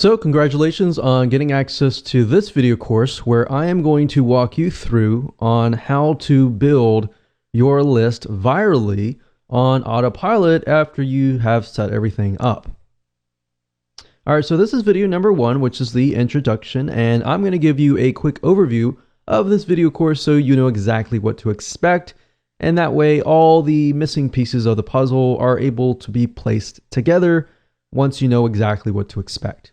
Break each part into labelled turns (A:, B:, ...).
A: So congratulations on getting access to this video course where I am going to walk you through on how to build your list virally on autopilot after you have set everything up. All right, so this is video number 1, which is the introduction, and I'm going to give you a quick overview of this video course so you know exactly what to expect, and that way all the missing pieces of the puzzle are able to be placed together once you know exactly what to expect.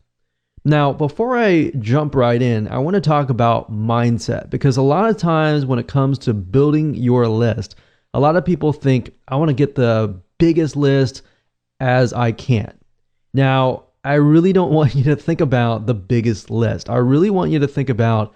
A: Now, before I jump right in, I want to talk about mindset, because a lot of times when it comes to building your list, a lot of people think, I want to get the biggest list as I can. Now, I really don't want you to think about the biggest list. I really want you to think about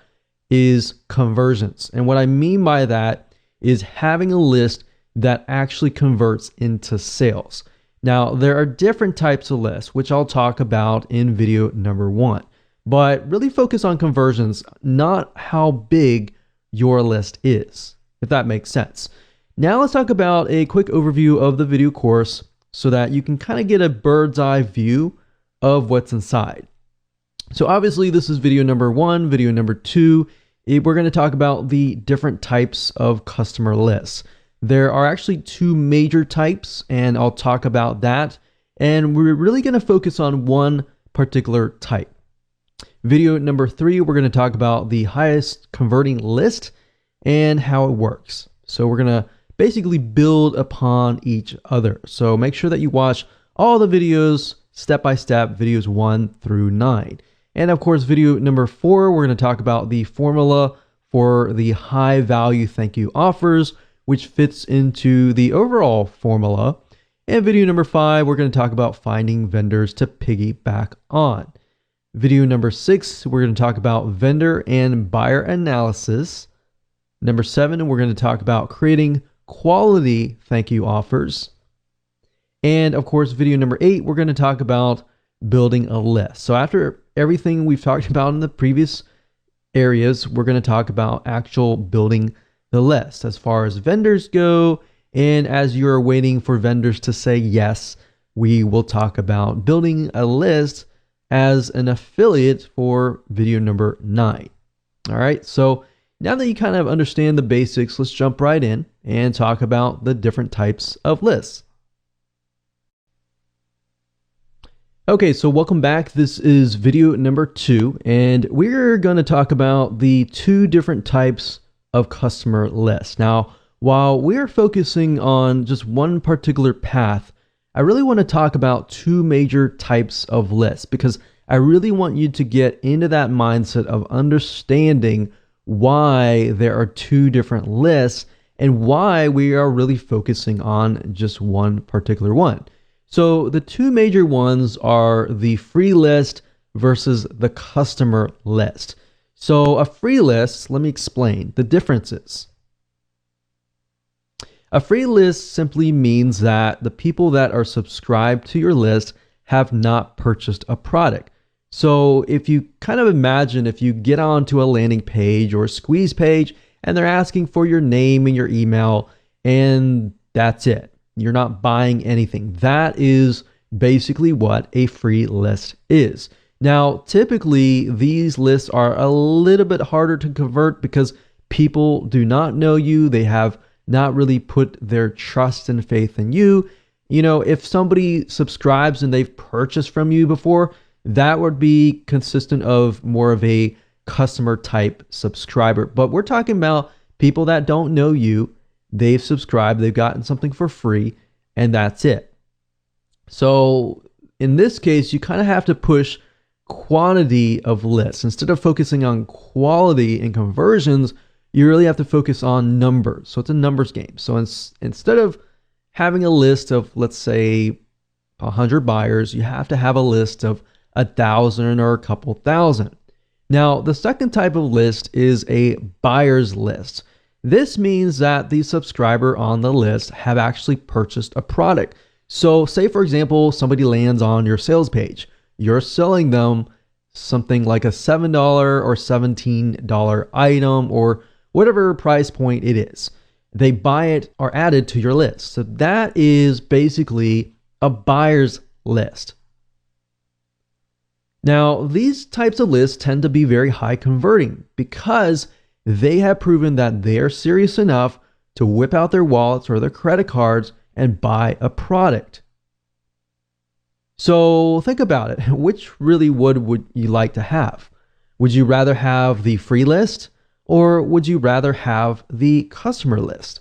A: is conversions. And what I mean by that is having a list that actually converts into sales. Now, there are different types of lists, which I'll talk about in video number 1, but really focus on conversions, not how big your list is, if that makes sense. Now let's talk about a quick overview of the video course so that you can kind of get a bird's eye view of what's inside. So obviously this is video number 1, video number 2, we're going to talk about the different types of customer lists. There are actually 2 major types, and I'll talk about that. And we're really going to focus on one particular type. Video number 3, we're going to talk about the highest converting list and how it works. So we're going to basically build upon each other. So make sure that you watch all the videos step by step, videos 1 through 9. And of course, video number 4, we're going to talk about the formula for the high value thank you offers, which fits into the overall formula. And video number 5, we're going to talk about finding vendors to piggyback on. Video number 6, we're going to talk about vendor and buyer analysis. Number 7, we're going to talk about creating quality thank you offers. And of course, video number 8, we're going to talk about building a list. So after everything we've talked about in the previous areas, we're going to talk about actual building the list as far as vendors go. And as you're waiting for vendors to say yes, we will talk about building a list as an affiliate for video number 9. All right, so now that you kind of understand the basics, let's jump right in and talk about the different types of lists. Okay, so welcome back. This is video number 2, and we're going to talk about the 2 different types of customer lists. Now, while we're focusing on just one particular path, I really want to talk about 2 major types of lists, because I really want you to get into that mindset of understanding why there are 2 different lists and why we are really focusing on just one particular one. So the 2 major ones are the free list versus the customer list. So a free list, let me explain the differences. A free list simply means that the people that are subscribed to your list have not purchased a product. So if you kind of imagine if you get onto a landing page or a squeeze page and they're asking for your name and your email and that's it. You're not buying anything. That is basically what a free list is. Now, typically, these lists are a little bit harder to convert because people do not know you. They have not really put their trust and faith in you. You know, if somebody subscribes and they've purchased from you before, that would be consistent of more of a customer type subscriber. But we're talking about people that don't know you. They've subscribed, they've gotten something for free, and that's it. So in this case, you kind of have to push quantity of lists. Instead of focusing on quality and conversions, you really have to focus on numbers. So it's a numbers game. So instead of having a list of, let's say, 100 buyers, you have to have a list of 1,000 or a couple thousand. Now, the second type of list is a buyer's list. This means that the subscriber on the list have actually purchased a product. So say, for example, somebody lands on your sales page. You're selling them something like a $7 or $17 item or whatever price point it is. They buy it or add it to your list. So that is basically a buyer's list. Now, these types of lists tend to be very high converting because they have proven that they are serious enough to whip out their wallets or their credit cards and buy a product. So think about it. Which really would you like to have? Would you rather have the free list or would you rather have the customer list?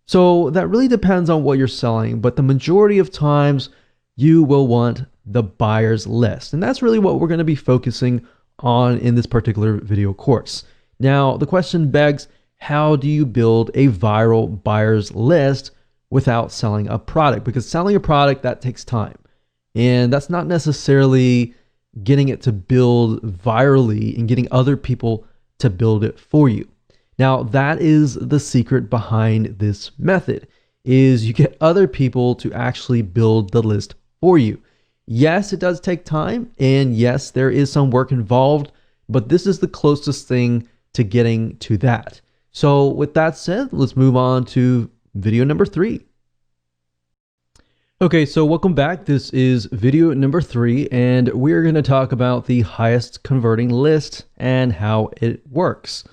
A: So that really depends on what you're selling, but the majority of times you will want the buyer's list. And that's really what we're going to be focusing on in this particular video course. Now, the question begs, how do you build a viral buyer's list without selling a product? Because selling a product, that takes time. And that's not necessarily getting it to build virally and getting other people to build it for you. Now, that is the secret behind this method, is you get other people to actually build the list for you. Yes, it does take time, and yes, there is some work involved, but this is the closest thing to getting to that. So with that said, let's move on to video number 3. Okay, so welcome back. This is video number 3, and we're going to talk about the highest converting list and how it works.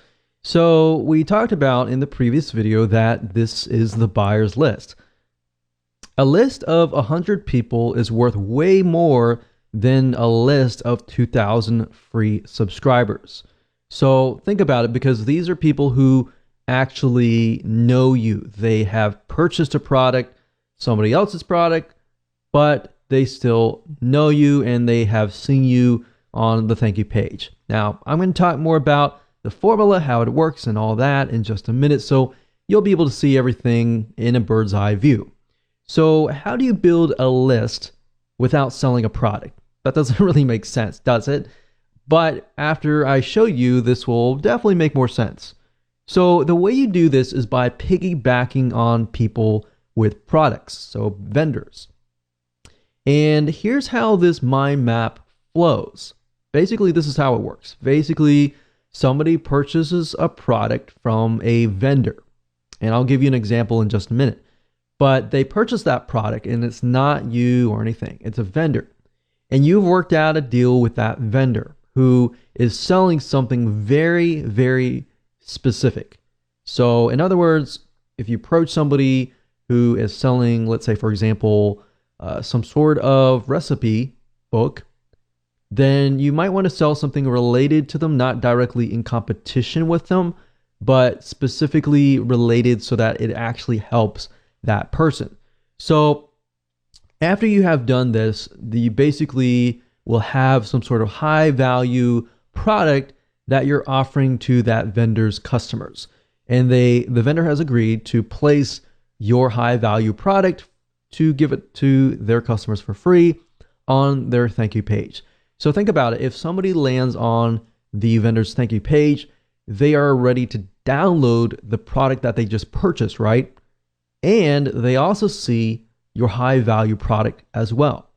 A: So we talked about in the previous video that this is the buyer's list. A list of 100 people is worth way more than a list of 2,000 free subscribers. So think about it, because these are people who actually know you. They have purchased a product, somebody else's product, but they still know you and they have seen you on the thank you page. Now, I'm going to talk more about the formula, how it works and all that in just a minute, so you'll be able to see everything in a bird's eye view. So how do you build a list without selling a product? That doesn't really make sense, does it? But after I show you, this will definitely make more sense. So the way you do this is by piggybacking on people with products, so vendors. And here's how this mind map flows. Basically, this is how it works. Basically, somebody purchases a product from a vendor. And I'll give you an example in just a minute. But they purchase that product and it's not you or anything. It's a vendor. And you've worked out a deal with that vendor who is selling something very, very specific. So in other words, if you approach somebody who is selling, let's say, for example, some sort of recipe book, then you might want to sell something related to them, not directly in competition with them, but specifically related so that it actually helps that person. So after you have done this, you basically will have some sort of high value product that you're offering to that vendor's customers. And the vendor has agreed to place your high value product to give it to their customers for free on their thank you page. So think about it. If somebody lands on the vendor's thank you page, they are ready to download the product that they just purchased, right? And they also see your high value product as well.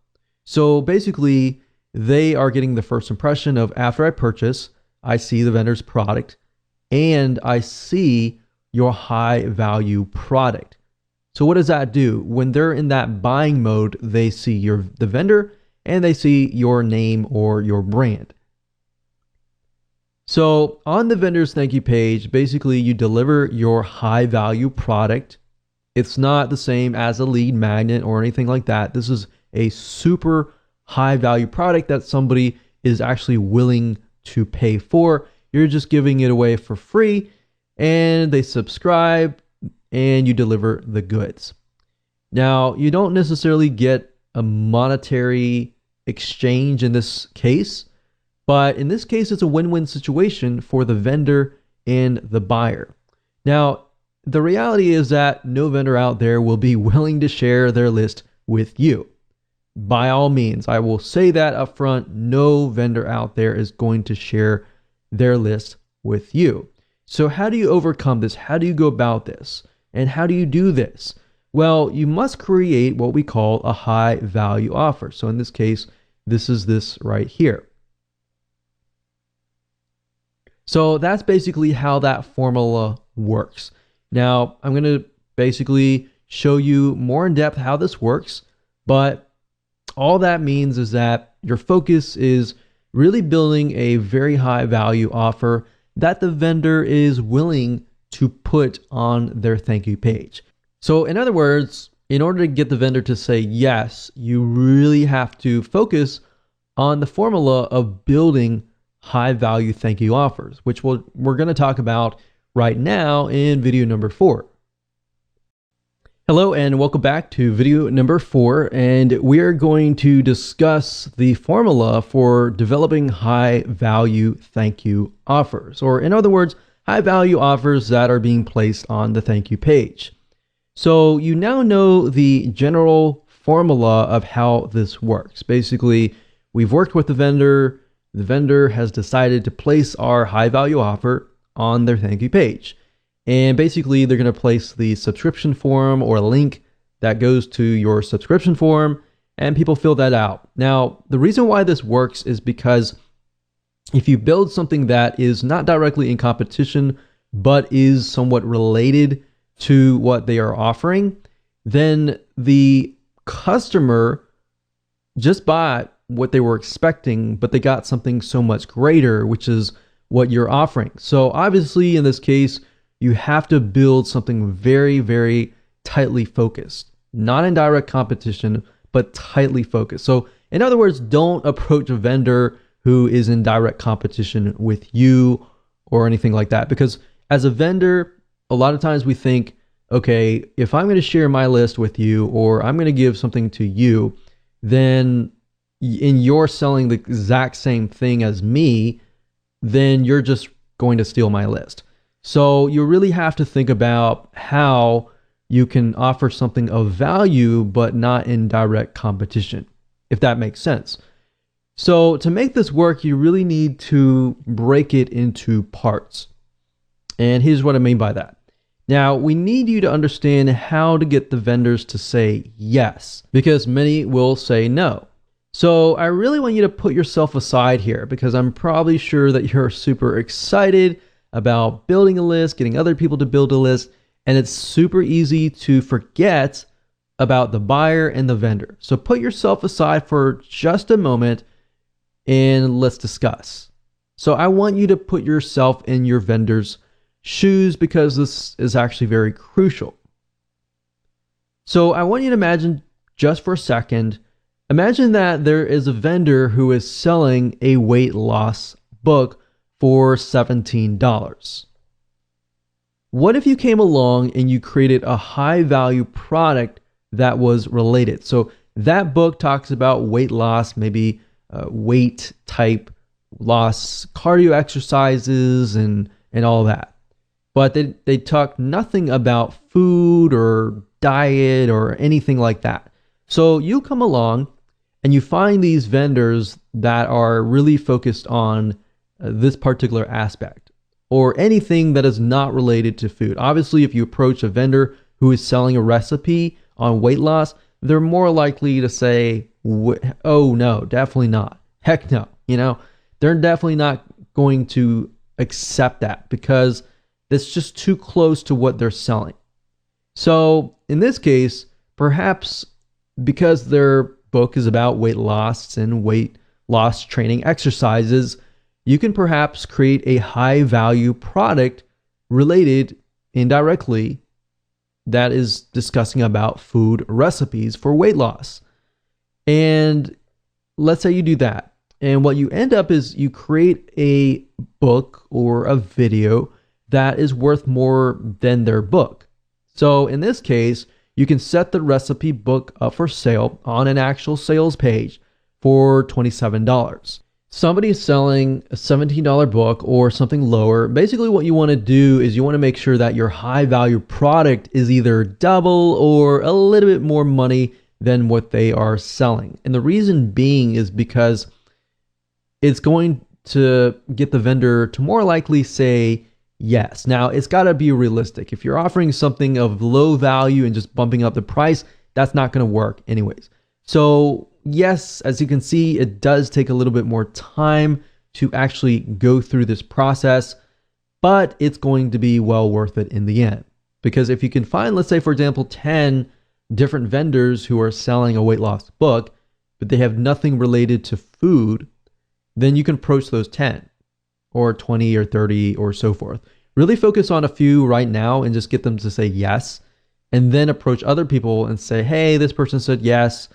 A: So basically, they are getting the first impression of, after I purchase, I see the vendor's product and I see your high value product. So what does that do? When they're in that buying mode, they see the vendor and they see your name or your brand. So on the vendor's thank you page, basically you deliver your high value product. It's not the same as a lead magnet or anything like that. This is a super high value product that somebody is actually willing to pay for. You're just giving it away for free and they subscribe and you deliver the goods. Now, you don't necessarily get a monetary exchange in this case, but in this case, it's a win-win situation for the vendor and the buyer. Now, the reality is that no vendor out there will be willing to share their list with you. By all means, I will say that up front, no vendor out there is going to share their list with you. So how do you overcome this? How do you go about this? And how do you do this? Well, you must create what we call a high value offer. So in this case, this is this right here. So that's basically how that formula works. Now, I'm going to basically show you more in depth how this works, but all that means is that your focus is really building a very high value offer that the vendor is willing to put on their thank you page. So in other words, in order to get the vendor to say yes, you really have to focus on the formula of building high value thank you offers, which we're going to talk about right now in video number 4. Hello and welcome back to video number 4, and we're going to discuss the formula for developing high value thank you offers, or in other words, high value offers that are being placed on the thank you page. So you now know the general formula of how this works. Basically, we've worked with the vendor has decided to place our high value offer on their thank you page. And basically, they're going to place the subscription form or a link that goes to your subscription form, and people fill that out. Now, the reason why this works is because if you build something that is not directly in competition, but is somewhat related to what they are offering, then the customer just bought what they were expecting, but they got something so much greater, which is what you're offering. So obviously, in this case, you have to build something very, very tightly focused, not in direct competition, but tightly focused. So in other words, don't approach a vendor who is in direct competition with you or anything like that. Because as a vendor, a lot of times we think, okay, if I'm going to share my list with you, or I'm going to give something to you, then you're selling the exact same thing as me, then you're just going to steal my list. So you really have to think about how you can offer something of value, but not in direct competition, if that makes sense. So to make this work, you really need to break it into parts. And here's what I mean by that. Now, we need you to understand how to get the vendors to say yes, because many will say no. So I really want you to put yourself aside here, because I'm probably sure that you're super excited about building a list, getting other people to build a list, and it's super easy to forget about the buyer and the vendor. So put yourself aside for just a moment and let's discuss. So I want you to put yourself in your vendor's shoes, because this is actually very crucial. So I want you to imagine, just for a second, imagine that there is a vendor who is selling a weight loss book for $17. What if you came along and you created a high value product that was related? So that book talks about weight loss, maybe weight type loss, cardio exercises, and all that. But they talk nothing about food or diet or anything like that. So you come along and you find these vendors that are really focused on this particular aspect, or anything that is not related to food. Obviously, if you approach a vendor who is selling a recipe on weight loss, they're more likely to say, oh no, definitely not. Heck no. They're definitely not going to accept that, because that's just too close to what they're selling. So in this case, perhaps because their book is about weight loss and weight loss training exercises, you can perhaps create a high value product related indirectly that is discussing about food recipes for weight loss. And let's say you do that. And what you end up is you create a book or a video that is worth more than their book. So in this case, you can set the recipe book up for sale on an actual sales page for $27. Somebody is selling a $17 book or something lower. Basically, what you want to do is you want to make sure that your high value product is either double or a little bit more money than what they are selling. And the reason being is because it's going to get the vendor to more likely say yes. Now, it's got to be realistic. If you're offering something of low value and just bumping up the price, that's not going to work anyways. So yes, as you can see, it does take a little bit more time to actually go through this process, but it's going to be well worth it in the end. Because if you can find, let's say, for example, 10 different vendors who are selling a weight loss book, but they have nothing related to food, then you can approach those 10 or 20 or 30 or so forth. Really focus on a few right now and just get them to say yes, and then approach other people and say, hey, this person said yes,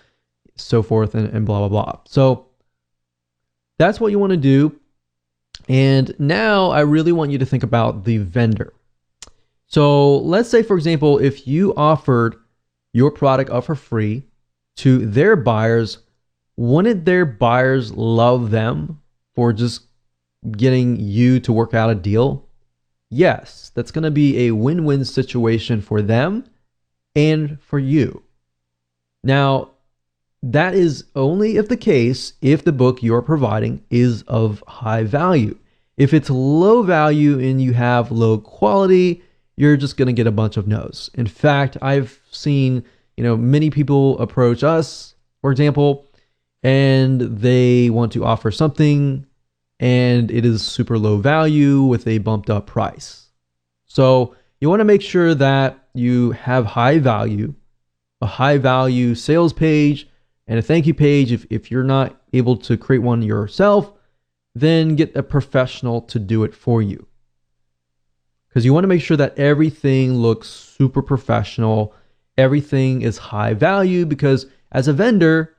A: so forth, and blah, blah, blah. So that's what you want to do. And now I really want you to think about the vendor. So let's say, for example, if you offered your product up for free to their buyers, wouldn't their buyers love them for just getting you to work out a deal? Yes, that's going to be a win-win situation for them and for you. Now, that is only if the case if the book you're providing is of high value. If it's low value and you have low quality, you're just going to get a bunch of no's. In fact, I've seen, many people approach us, for example, and they want to offer something and it is super low value with a bumped up price. So you want to make sure that you have high value, a high value sales page and a thank you page. If you're not able to create one yourself, then get a professional to do it for you. Because you want to make sure that everything looks super professional. Everything is high value, because as a vendor,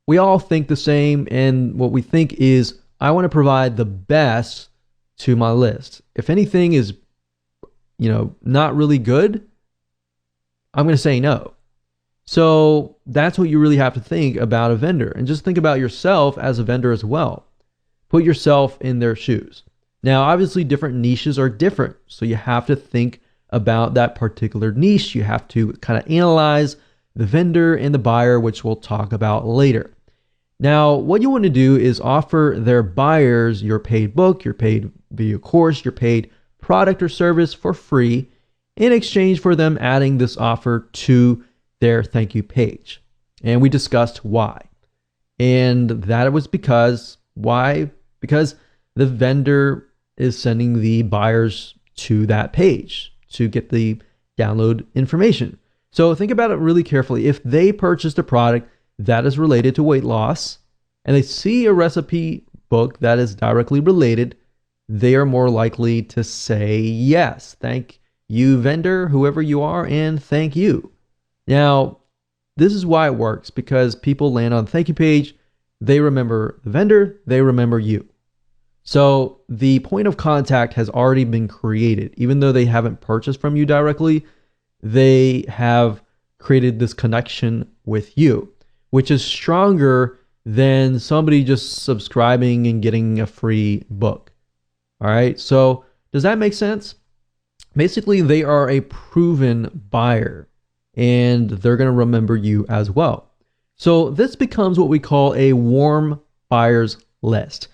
A: we all think the same. And what we think is, I want to provide the best to my list. If anything is, not really good, I'm going to say no. So that's what you really have to think about a vendor, and just think about yourself as a vendor as well. Put yourself in their shoes. Now, obviously different niches are different. So you have to think about that particular niche. You have to kind of analyze the vendor and the buyer, which we'll talk about later. Now, what you want to do is offer their buyers your paid book, your paid video course, your paid product or service for free in exchange for them adding this offer to their thank you page. And we discussed why. And that was because, why? Because the vendor is sending the buyers to that page to get the download information. So think about it really carefully. If they purchased a product that is related to weight loss and they see a recipe book that is directly related, they are more likely to say yes. Thank you, vendor, whoever you are, and thank you. Now, this is why it works, because people land on the thank you page, they remember the vendor, they remember you. So the point of contact has already been created. Even though they haven't purchased from you directly, they have created this connection with you, which is stronger than somebody just subscribing and getting a free book. All right, so does that make sense? Basically, they are a proven buyer and they're going to remember you as well. So this becomes what we call a warm buyers list.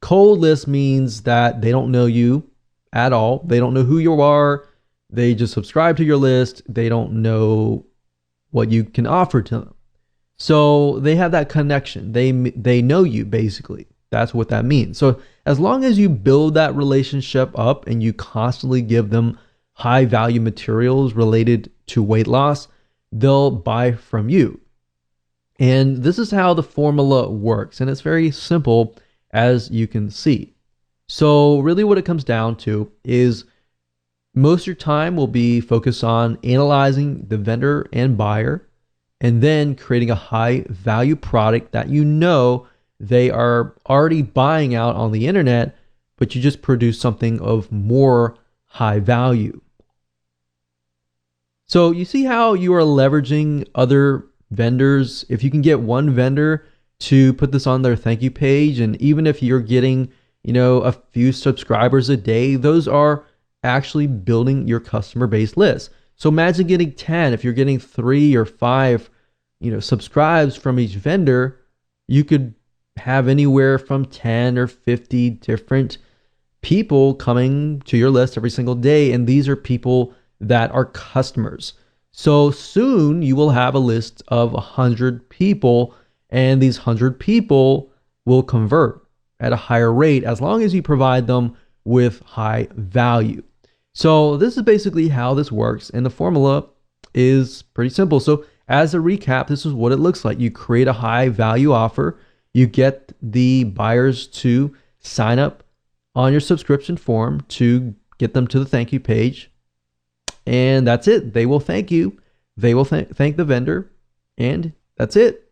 A: Cold list means that they don't know you at all. They don't know who you are. They just subscribe to your list. They don't know what you can offer to them. So they have that connection. They know you, basically. That's what that means. So as long as you build that relationship up and you constantly give them high value materials related to weight loss, they'll buy from you. And this is how the formula works. And it's very simple, as you can see. So really what it comes down to is most of your time will be focused on analyzing the vendor and buyer, and then creating a high value product that they are already buying out on the internet, but you just produce something of more high value. So you see how you are leveraging other vendors. If you can get one vendor to put this on their thank you page, and even if you're getting, a few subscribers a day, those are actually building your customer base list. So imagine getting 10. If you're getting 3 or 5, subscribes from each vendor, you could have anywhere from 10 or 50 different people coming to your list every single day. And these are people that are customers. So soon you will have a list of 100 people, and these 100 people will convert at a higher rate as long as you provide them with high value. So this is basically how this works, and the formula is pretty simple. So as a recap, this is what it looks like. You create a high value offer. You get the buyers to sign up on your subscription form to get them to the thank you page. And that's it. They will thank you. They will thank the vendor. And that's it.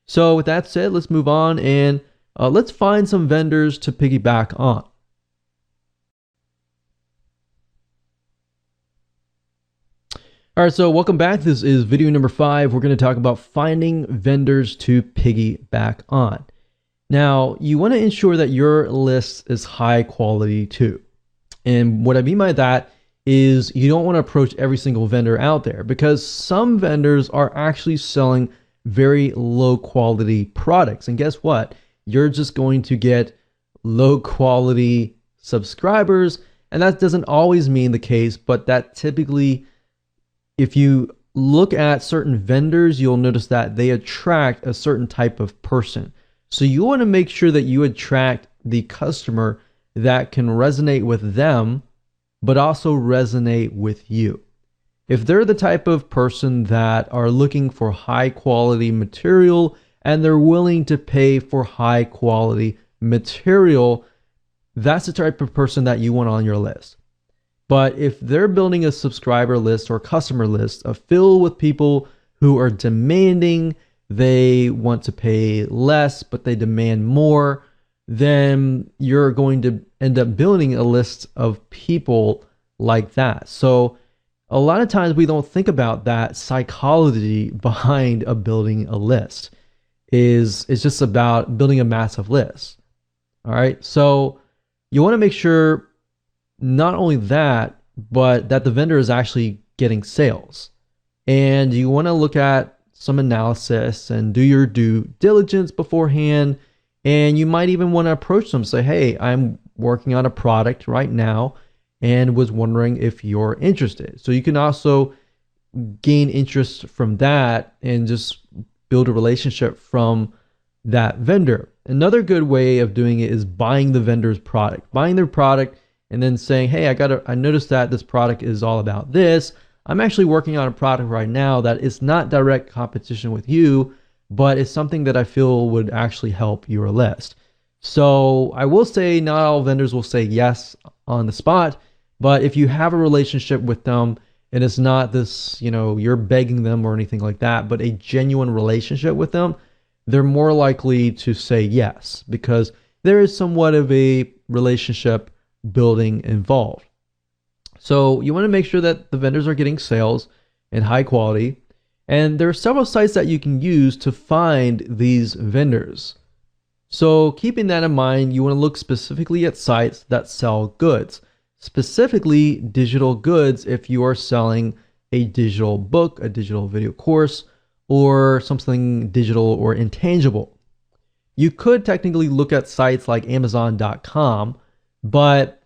A: So with that said, let's move on and let's find some vendors to piggyback on. All right, so welcome back. This is video number 5. We're going to talk about finding vendors to piggyback on. Now, you want to ensure that your list is high quality too. And what I mean by that is you don't want to approach every single vendor out there, because some vendors are actually selling very low quality products. And guess what? You're just going to get low quality subscribers. And that doesn't always mean the case, but that typically, if you look at certain vendors, you'll notice that they attract a certain type of person. So you want to make sure that you attract the customer that can resonate with them, but also resonate with you. If they're the type of person that are looking for high quality material and they're willing to pay for high quality material, that's the type of person that you want on your list. But if they're building a subscriber list or customer list filled with people who are demanding, they want to pay less, but they demand more, then you're going to end up building a list of people like that. So a lot of times we don't think about that psychology behind building a list. It's just about building a massive list. All right. So you want to make sure not only that, but that the vendor is actually getting sales. And you want to look at some analysis and do your due diligence beforehand. And you might even want to approach them, say, hey, I'm working on a product right now and was wondering if you're interested. So you can also gain interest from that and just build a relationship from that vendor. Another good way of doing it is buying the vendor's product, buying their product and then saying, hey, I noticed that this product is all about this. I'm actually working on a product right now that is not direct competition with you, but it's something that I feel would actually help your list. So I will say not all vendors will say yes on the spot, but if you have a relationship with them and it's not this, you're begging them or anything like that, but a genuine relationship with them, they're more likely to say yes, because there is somewhat of a relationship building involved. So you want to make sure that the vendors are getting sales and high quality. And there are several sites that you can use to find these vendors. So keeping that in mind, you want to look specifically at sites that sell goods, specifically digital goods if you are selling a digital book, a digital video course, or something digital or intangible. You could technically look at sites like Amazon.com, but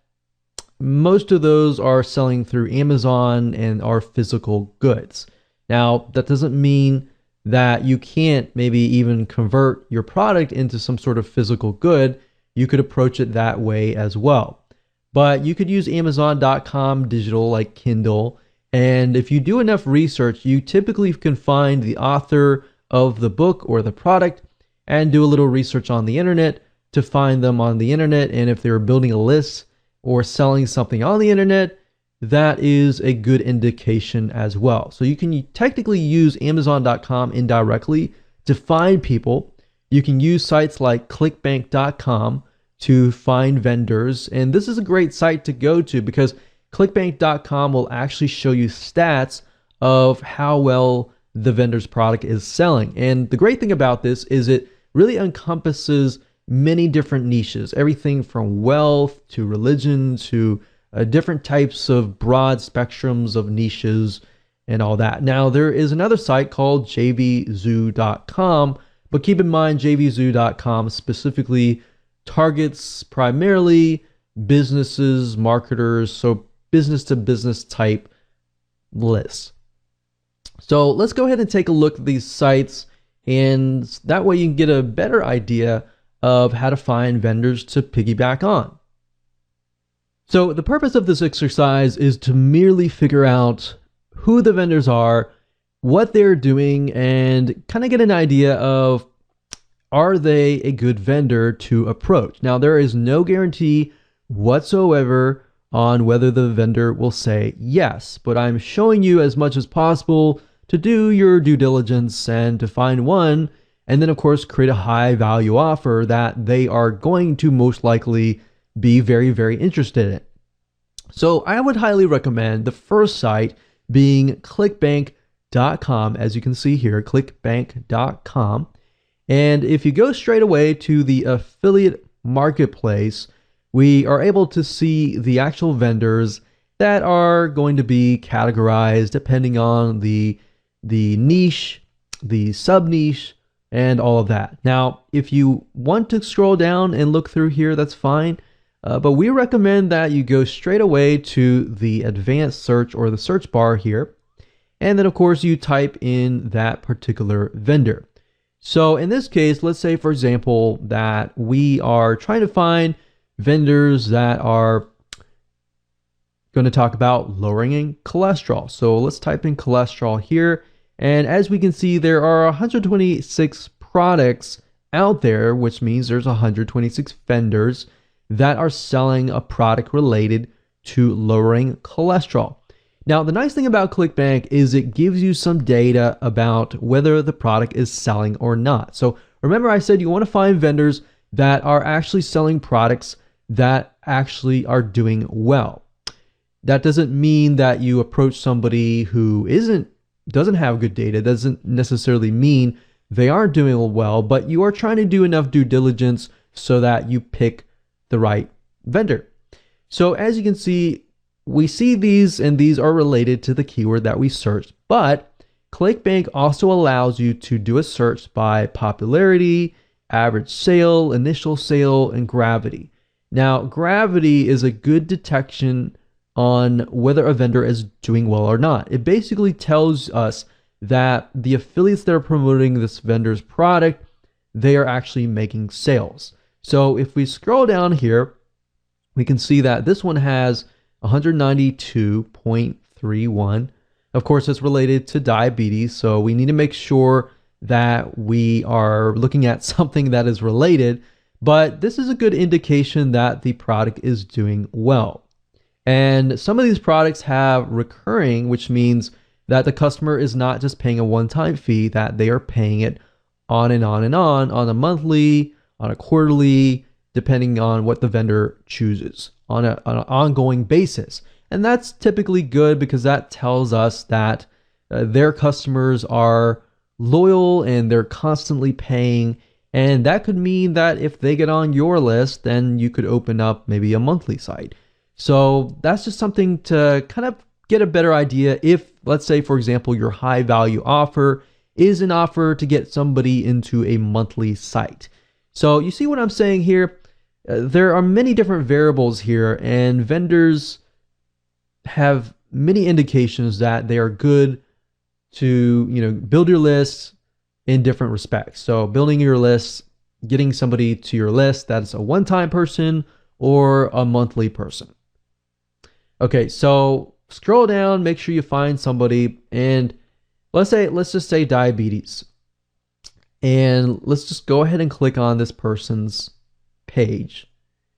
A: most of those are selling through Amazon and are physical goods. Now, that doesn't mean that you can't maybe even convert your product into some sort of physical good. You could approach it that way as well. But you could use Amazon.com digital like Kindle. And if you do enough research, you typically can find the author of the book or the product and do a little research on the internet to find them on the internet. And if they're building a list or selling something on the internet, that is a good indication as well. So you can technically use Amazon.com indirectly to find people. You can use sites like clickbank.com to find vendors. And this is a great site to go to because clickbank.com will actually show you stats of how well the vendor's product is selling. And the great thing about this is it really encompasses many different niches, everything from wealth to religion to different types of broad spectrums of niches and all that. Now, there is another site called jvzoo.com, but keep in mind jvzoo.com specifically targets primarily businesses, marketers, so business to business type lists. So let's go ahead and take a look at these sites, and that way you can get a better idea of how to find vendors to piggyback on. So the purpose of this exercise is to merely figure out who the vendors are what they're doing and kind of get an idea of, are they a good vendor to approach? Now, there is no guarantee whatsoever on whether the vendor will say yes, but I'm showing you as much as possible to do your due diligence and to find one, and then of course create a high value offer that they are going to most likely be very, very interested in. So I would highly recommend the first site being clickbank.com. As you can see here, clickbank.com. And if you go straight away to the affiliate marketplace, we are able to see the actual vendors that are going to be categorized depending on the niche, the sub niche, and all of that. Now, if you want to scroll down and look through here, that's fine. But we recommend that you go straight away to the advanced search or the search bar here. And then of course you type in that particular vendor. So in this case, let's say for example, that we are trying to find vendors that are going to talk about lowering cholesterol. So let's type in cholesterol here. And as we can see, there are 126 products out there, which means there's 126 vendors that are selling a product related to lowering cholesterol. Now, the nice thing about ClickBank is it gives you some data about whether the product is selling or not. So remember I said you want to find vendors that are actually selling products that actually are doing well. That doesn't mean that you approach somebody who doesn't have good data. It doesn't necessarily mean they aren't doing well, but you are trying to do enough due diligence so that you pick the right vendor. So as you can see, we see these, and these are related to the keyword that we searched, but ClickBank also allows you to do a search by popularity, average sale, initial sale, and gravity. Now, gravity is a good detection on whether a vendor is doing well or not. It basically tells us that the affiliates that are promoting this vendor's product, they are actually making sales. So if we scroll down here, we can see that this one has 192.31. Of course, it's related to diabetes, so we need to make sure that we are looking at something that is related, but this is a good indication that the product is doing well. And some of these products have recurring, which means that the customer is not just paying a one-time fee, that they are paying it on and on and on a monthly, on a quarterly, depending on what the vendor chooses, on an ongoing basis. And that's typically good because that tells us that their customers are loyal and they're constantly paying. And that could mean that if they get on your list, then you could open up maybe a monthly site. So that's just something to kind of get a better idea if, let's say, for example, your high value offer is an offer to get somebody into a monthly site. So you see what I'm saying here? There are many different variables here, and vendors have many indications that they are good to, build your lists in different respects. So building your lists, getting somebody to your list that's a one-time person or a monthly person. Okay, so scroll down, make sure you find somebody, and let's just say diabetes. And let's just go ahead and click on this person's page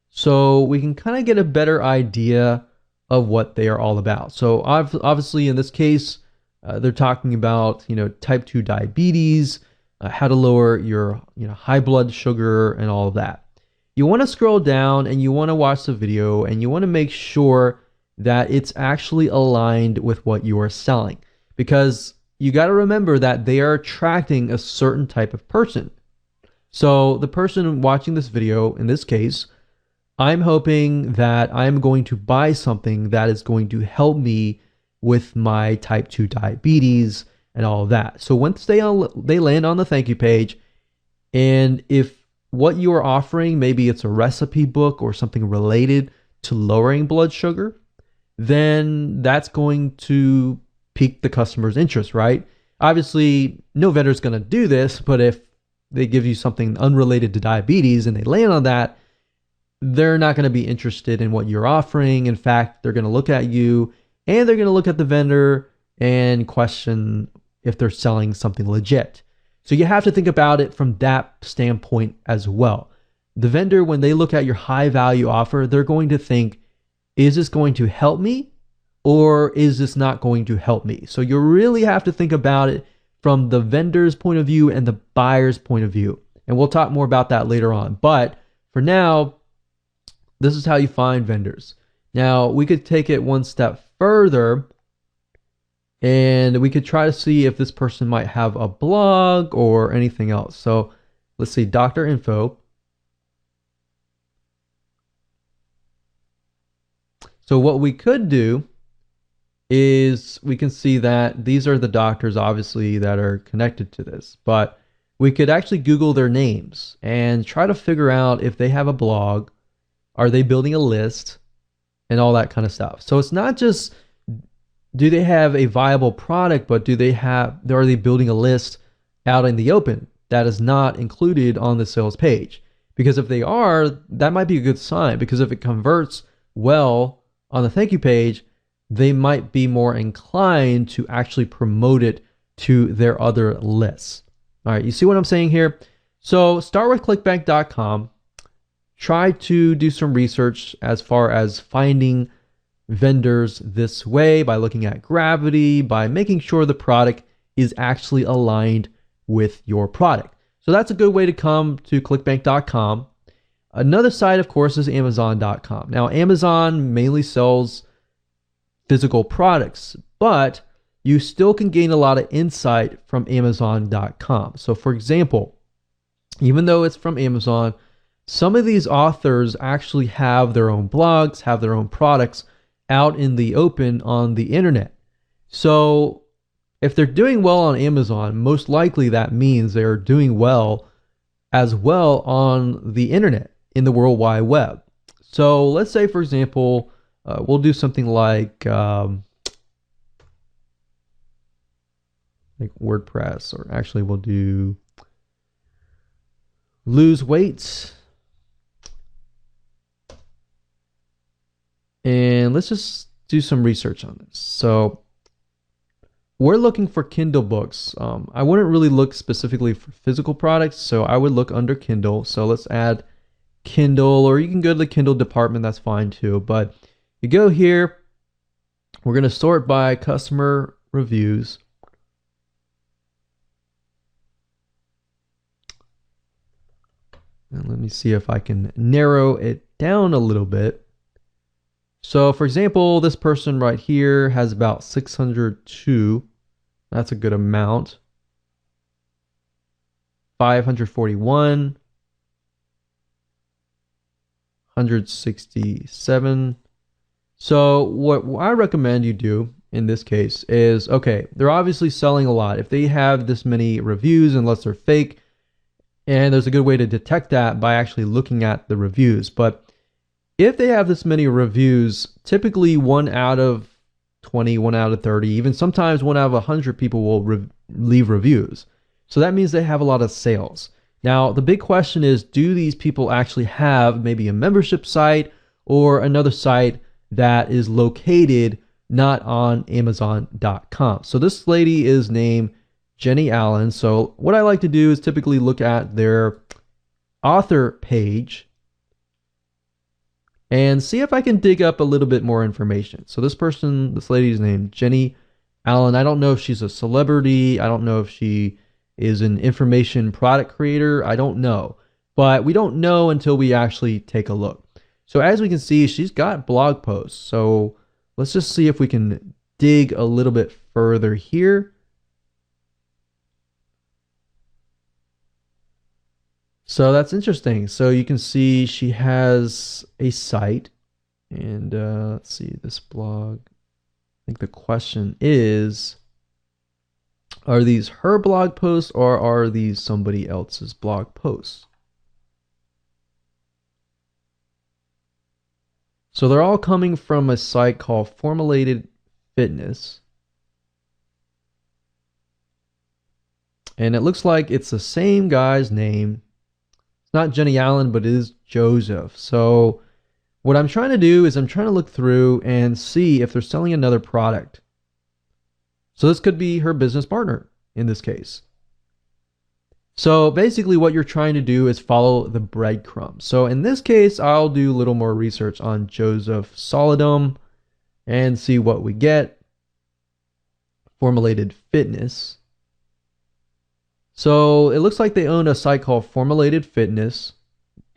A: so we can kind of get a better idea of what they are all about. So obviously in this case, they're talking about, type 2 diabetes, how to lower your, high blood sugar and all of that. You want to scroll down and you want to watch the video and you want to make sure that it's actually aligned with what you are selling, because you got to remember that they are attracting a certain type of person. So the person watching this video, in this case, I'm hoping that I'm going to buy something that is going to help me with my type 2 diabetes and all of that. So once they land on the thank you page, and if what you are offering, maybe it's a recipe book or something related to lowering blood sugar, then that's going to pique the customer's interest, right? Obviously, no vendor is going to do this, but if they give you something unrelated to diabetes and they land on that, they're not going to be interested in what you're offering. In fact, they're going to look at you and they're going to look at the vendor and question if they're selling something legit. So you have to think about it from that standpoint as well. The vendor, when they look at your high value offer, they're going to think, is this going to help me or is this not going to help me? So you really have to think about it from the vendor's point of view and the buyer's point of view. And we'll talk more about that later on. But for now, this is how you find vendors. Now, we could take it one step further and we could try to see if this person might have a blog or anything else. So let's see, doctor info. So what we could do is we can see that these are the doctors, obviously, that are connected to this. But we could actually Google their names and try to figure out if they have a blog, are they building a list, and all that kind of stuff. So it's not just do they have a viable product, but are they building a list out in the open that is not included on the sales page? Because if they are, that might be a good sign, because if it converts well on the thank you page, they might be more inclined to actually promote it to their other lists. All right, you see what I'm saying here? So start with clickbank.com. Try to do some research as far as finding vendors this way by looking at gravity, by making sure the product is actually aligned with your product. So that's a good way to come to clickbank.com. Another site, of course, is amazon.com. Now, Amazon mainly sells physical products, but you still can gain a lot of insight from amazon.com. So for example, even though it's from Amazon, some of these authors actually have their own blogs, have their own products out in the open on the internet. So if they're doing well on Amazon, most likely that means they're doing well as well on the internet, in the World Wide Web. So let's say, for example, we'll do something like WordPress, or actually we'll do lose weight. And let's just do some research on this. So we're looking for Kindle books. I wouldn't really look specifically for physical products, so I would look under Kindle. So let's add Kindle, or you can go to the Kindle department, that's fine too. But you go here, we're going to sort by customer reviews. And let me see if I can narrow it down a little bit. So for example, this person right here has about 602. That's a good amount. 541. 167. So what I recommend you do in this case is, okay, they're obviously selling a lot. If they have this many reviews, unless they're fake, and there's a good way to detect that by actually looking at the reviews. But if they have this many reviews, typically 1 out of 20, 1 out of 30, even sometimes 1 out of 100 people will leave reviews. So that means they have a lot of sales. Now, the big question is, do these people actually have maybe a membership site or another site that is located not on Amazon.com? So this lady is named Jenny Allen. So what I like to do is typically look at their author page and see if I can dig up a little bit more information. So this lady's named Jenny Allen. I don't know if she's a celebrity. I don't know if she is an information product creator. I don't know, but we don't know until we actually take a look. So as we can see, she's got blog posts. So let's just see if we can dig a little bit further here. So that's interesting. So you can see she has a site, and let's see this blog. I think the question is, are these her blog posts or are these somebody else's blog posts? So they're all coming from a site called Formulated Fitness. And it looks like it's the same guy's name. It's not Jenny Allen, but it is Joseph. So what I'm trying to do is I'm trying to look through and see if they're selling another product. So this could be her business partner. in this case. So basically what you're trying to do is follow the breadcrumbs. So in this case, I'll do a little more research on Joseph Solidum and see what we get. Formulated Fitness. So it looks like they own a site called Formulated Fitness,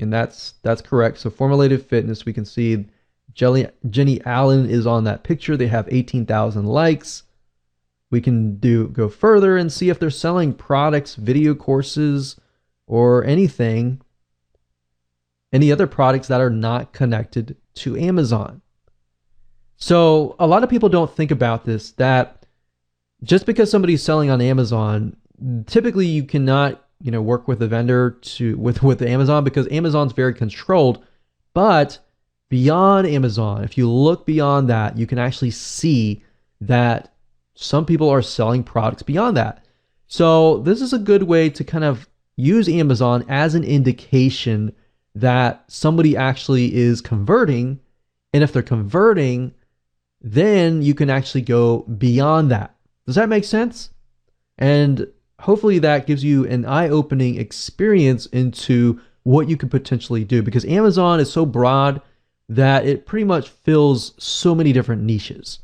A: and that's correct. So Formulated Fitness, we can see Jenny Allen is on that picture. They have 18,000 likes. We can go further and see if they're selling products, video courses, or anything, any other products that are not connected to Amazon. So a lot of people don't think about this, that just because somebody's selling on Amazon, typically you cannot, work with a vendor with Amazon, because Amazon's very controlled. But beyond Amazon, if you look beyond that, you can actually see that some people are selling products beyond that. So this is a good way to kind of use Amazon as an indication that somebody actually is converting. And if they're converting, then you can actually go beyond that. Does that make sense? And hopefully that gives you an eye-opening experience into what you could potentially do, because Amazon is so broad that it pretty much fills so many different niches.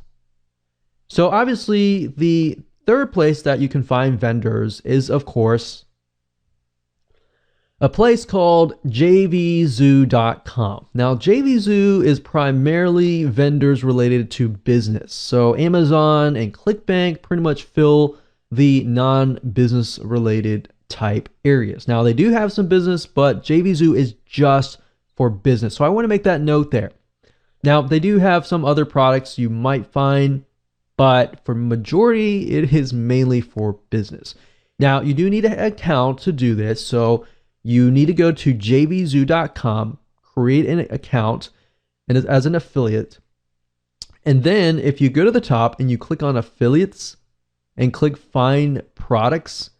A: So obviously the third place that you can find vendors is, of course, a place called jvzoo.com. Now, JVZoo is primarily vendors related to business. So Amazon and ClickBank pretty much fill the non-business related type areas. Now, they do have some business, but JVZoo is just for business. So I want to make that note there. Now, they do have some other products you might find, but for majority, it is mainly for business. Now, you do need an account to do this. So you need to go to jvzoo.com, create an account and as an affiliate. And then if you go to the top and you click on affiliates and click find products,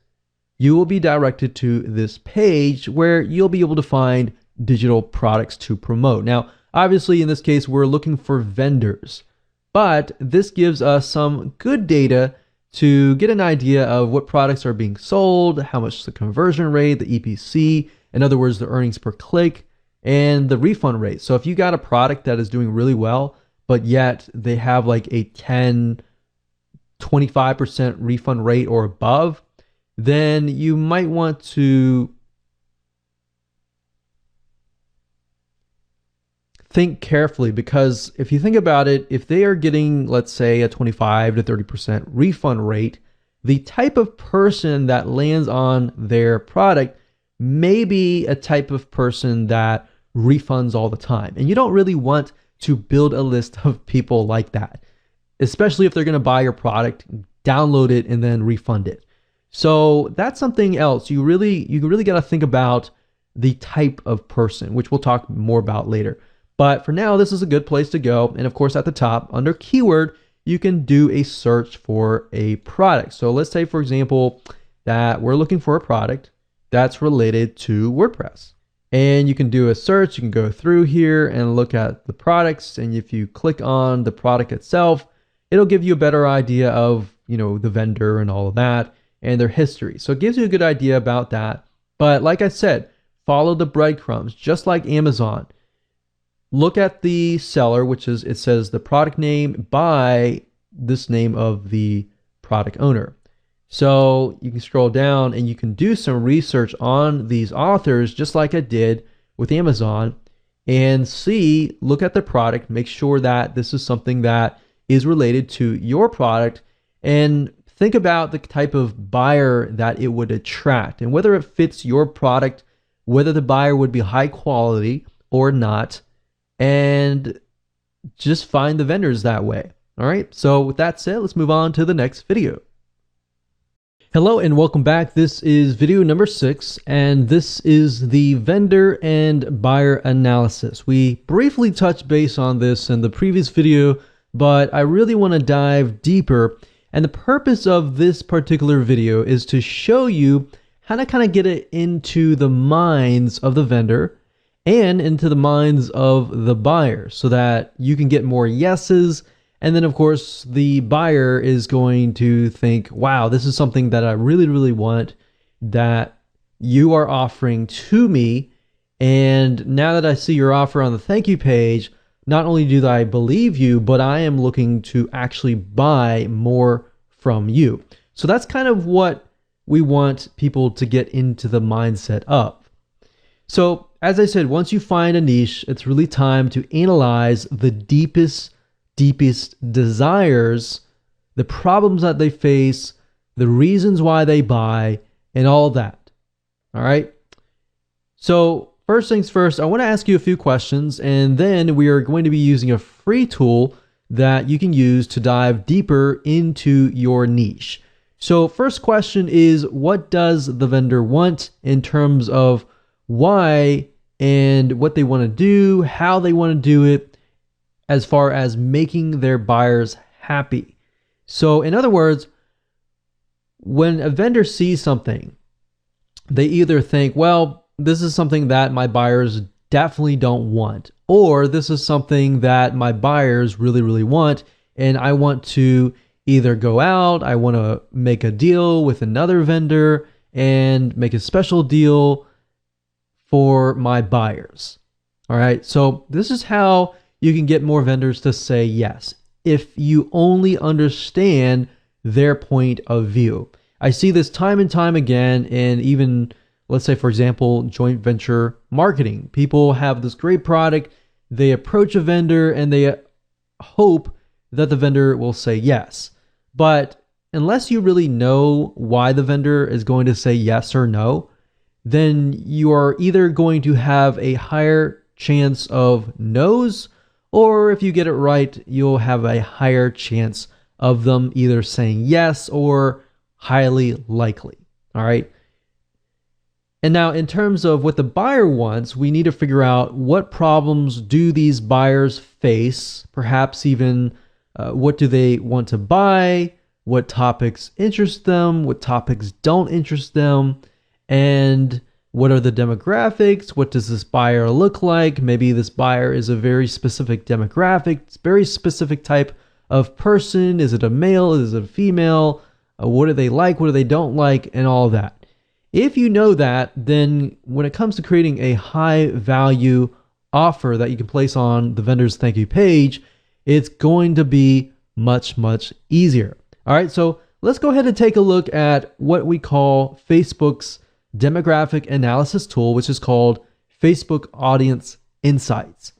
A: you will be directed to this page where you'll be able to find digital products to promote. Now, obviously in this case, we're looking for vendors, but this gives us some good data to get an idea of what products are being sold, how much the conversion rate, the EPC, in other words, the earnings per click, and the refund rate. So if you got a product that is doing really well, but yet they have like a 10, 25% refund rate or above, then you might want to think carefully, because if you think about it, if they are getting, let's say, a 25 to 30% refund rate, the type of person that lands on their product may be a type of person that refunds all the time. And you don't really want to build a list of people like that, especially if they're going to buy your product, download it, and then refund it. So that's something else. You really got to think about the type of person, which we'll talk more about later. But for now, this is a good place to go. And of course, at the top, under keyword, you can do a search for a product. So let's say, for example, that we're looking for a product that's related to WordPress. And you can do a search. You can go through here and look at the products. And if you click on the product itself, it'll give you a better idea of, the vendor and all of that and their history. So it gives you a good idea about that. But like I said, follow the breadcrumbs, just like Amazon. Look at the seller, which is, it says the product name by this name of the product owner. So you can scroll down and you can do some research on these authors, just like I did with Amazon, and look at the product, make sure that this is something that is related to your product, and think about the type of buyer that it would attract and whether it fits your product, whether the buyer would be high quality or not. And just find the vendors that way. All right. So with that said, let's move on to the next video. Hello and welcome back. This is video number 6, and this is the vendor and buyer analysis. We briefly touched base on this in the previous video, but I really want to dive deeper. And the purpose of this particular video is to show you how to kind of get it into the minds of the vendor and into the minds of the buyer so that you can get more yeses And then, of course, the buyer is going to think, wow, this is something that I really, really want that you are offering to me. And now that I see your offer on the thank you page, not only do I believe you, but I am looking to actually buy more from you. So that's kind of what we want people to get into the mindset of. So as I said, once you find a niche, it's really time to analyze the deepest desires, the problems that they face, the reasons why they buy, and all that. All right. So first things first, I want to ask you a few questions, and then we are going to be using a free tool that you can use to dive deeper into your niche. So first question is, what does the vendor want in terms of why and what they want to do, how they want to do it, as far as making their buyers happy? So in other words, when a vendor sees something, they either think, well, this is something that my buyers definitely don't want, or this is something that my buyers really, really want, and I want to either go out, I want to make a deal with another vendor and make a special deal for my buyers. All right, so this is how you can get more vendors to say yes, if you only understand their point of view. I see this time and time again, and even, let's say, for example, joint venture marketing. People have this great product, they approach a vendor, and they hope that the vendor will say yes. But unless you really know why the vendor is going to say yes or no, then you are either going to have a higher chance of no's, or if you get it right, you'll have a higher chance of them either saying yes or highly likely. All right. And now in terms of what the buyer wants, we need to figure out what problems do these buyers face, perhaps even what do they want to buy, what topics interest them, what topics don't interest them, and what are the demographics? What does this buyer look like? Maybe this buyer is a very specific demographic, very specific type of person. Is it a male? Is it a female? What do they like? What do they don't like? And all of that. If you know that, then when it comes to creating a high value offer that you can place on the vendor's thank you page, it's going to be much, much easier. All right, so let's go ahead and take a look at what we call Facebook's demographic analysis tool, which is called Facebook Audience Insights.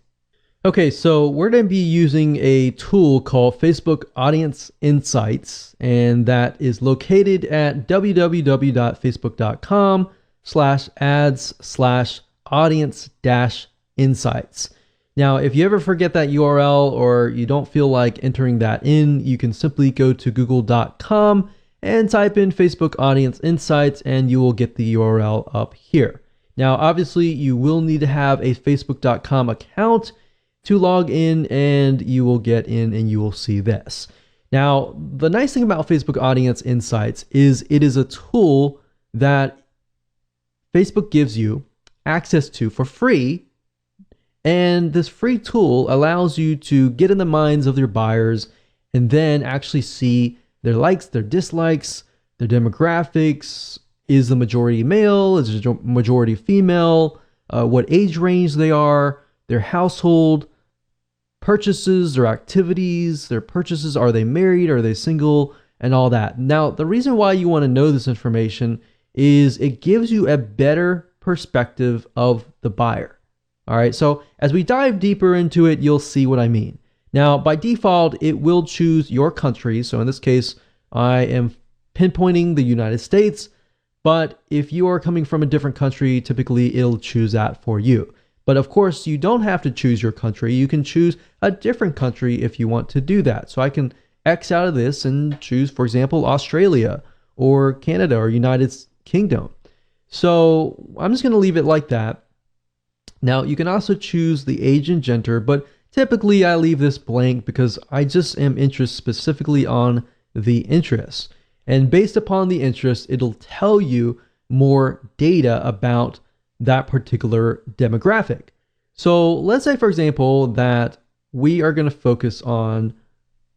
A: Okay, so we're going to be using a tool called Facebook Audience Insights, and that is located at www.facebook.com/ads/audience-insights. Now, if you ever forget that URL or you don't feel like entering that in, you can simply go to google.com and type in Facebook Audience Insights, and you will get the URL up here. Now, obviously, you will need to have a facebook.com account to log in, and you will get in and you will see this. Now, the nice thing about Facebook Audience Insights is it is a tool that Facebook gives you access to for free. And this free tool allows you to get in the minds of your buyers and then actually see their likes, their dislikes, their demographics. Is the majority male? Is the majority female? What age range they are, their household, purchases, their activities, their purchases. Are they married? Are they single? And all that. Now, the reason why you want to know this information is it gives you a better perspective of the buyer. All right, so as we dive deeper into it, you'll see what I mean. Now, by default, it will choose your country. So in this case, I am pinpointing the United States, but if you are coming from a different country, typically it'll choose that for you. But of course, you don't have to choose your country. You can choose a different country if you want to do that. So I can X out of this and choose, for example, Australia or Canada or United Kingdom. So I'm just going to leave it like that. Now, you can also choose the age and gender, but typically I leave this blank because I just am interested specifically on the interest. And based upon the interest, it'll tell you more data about that particular demographic. So let's say, for example, that we are going to focus on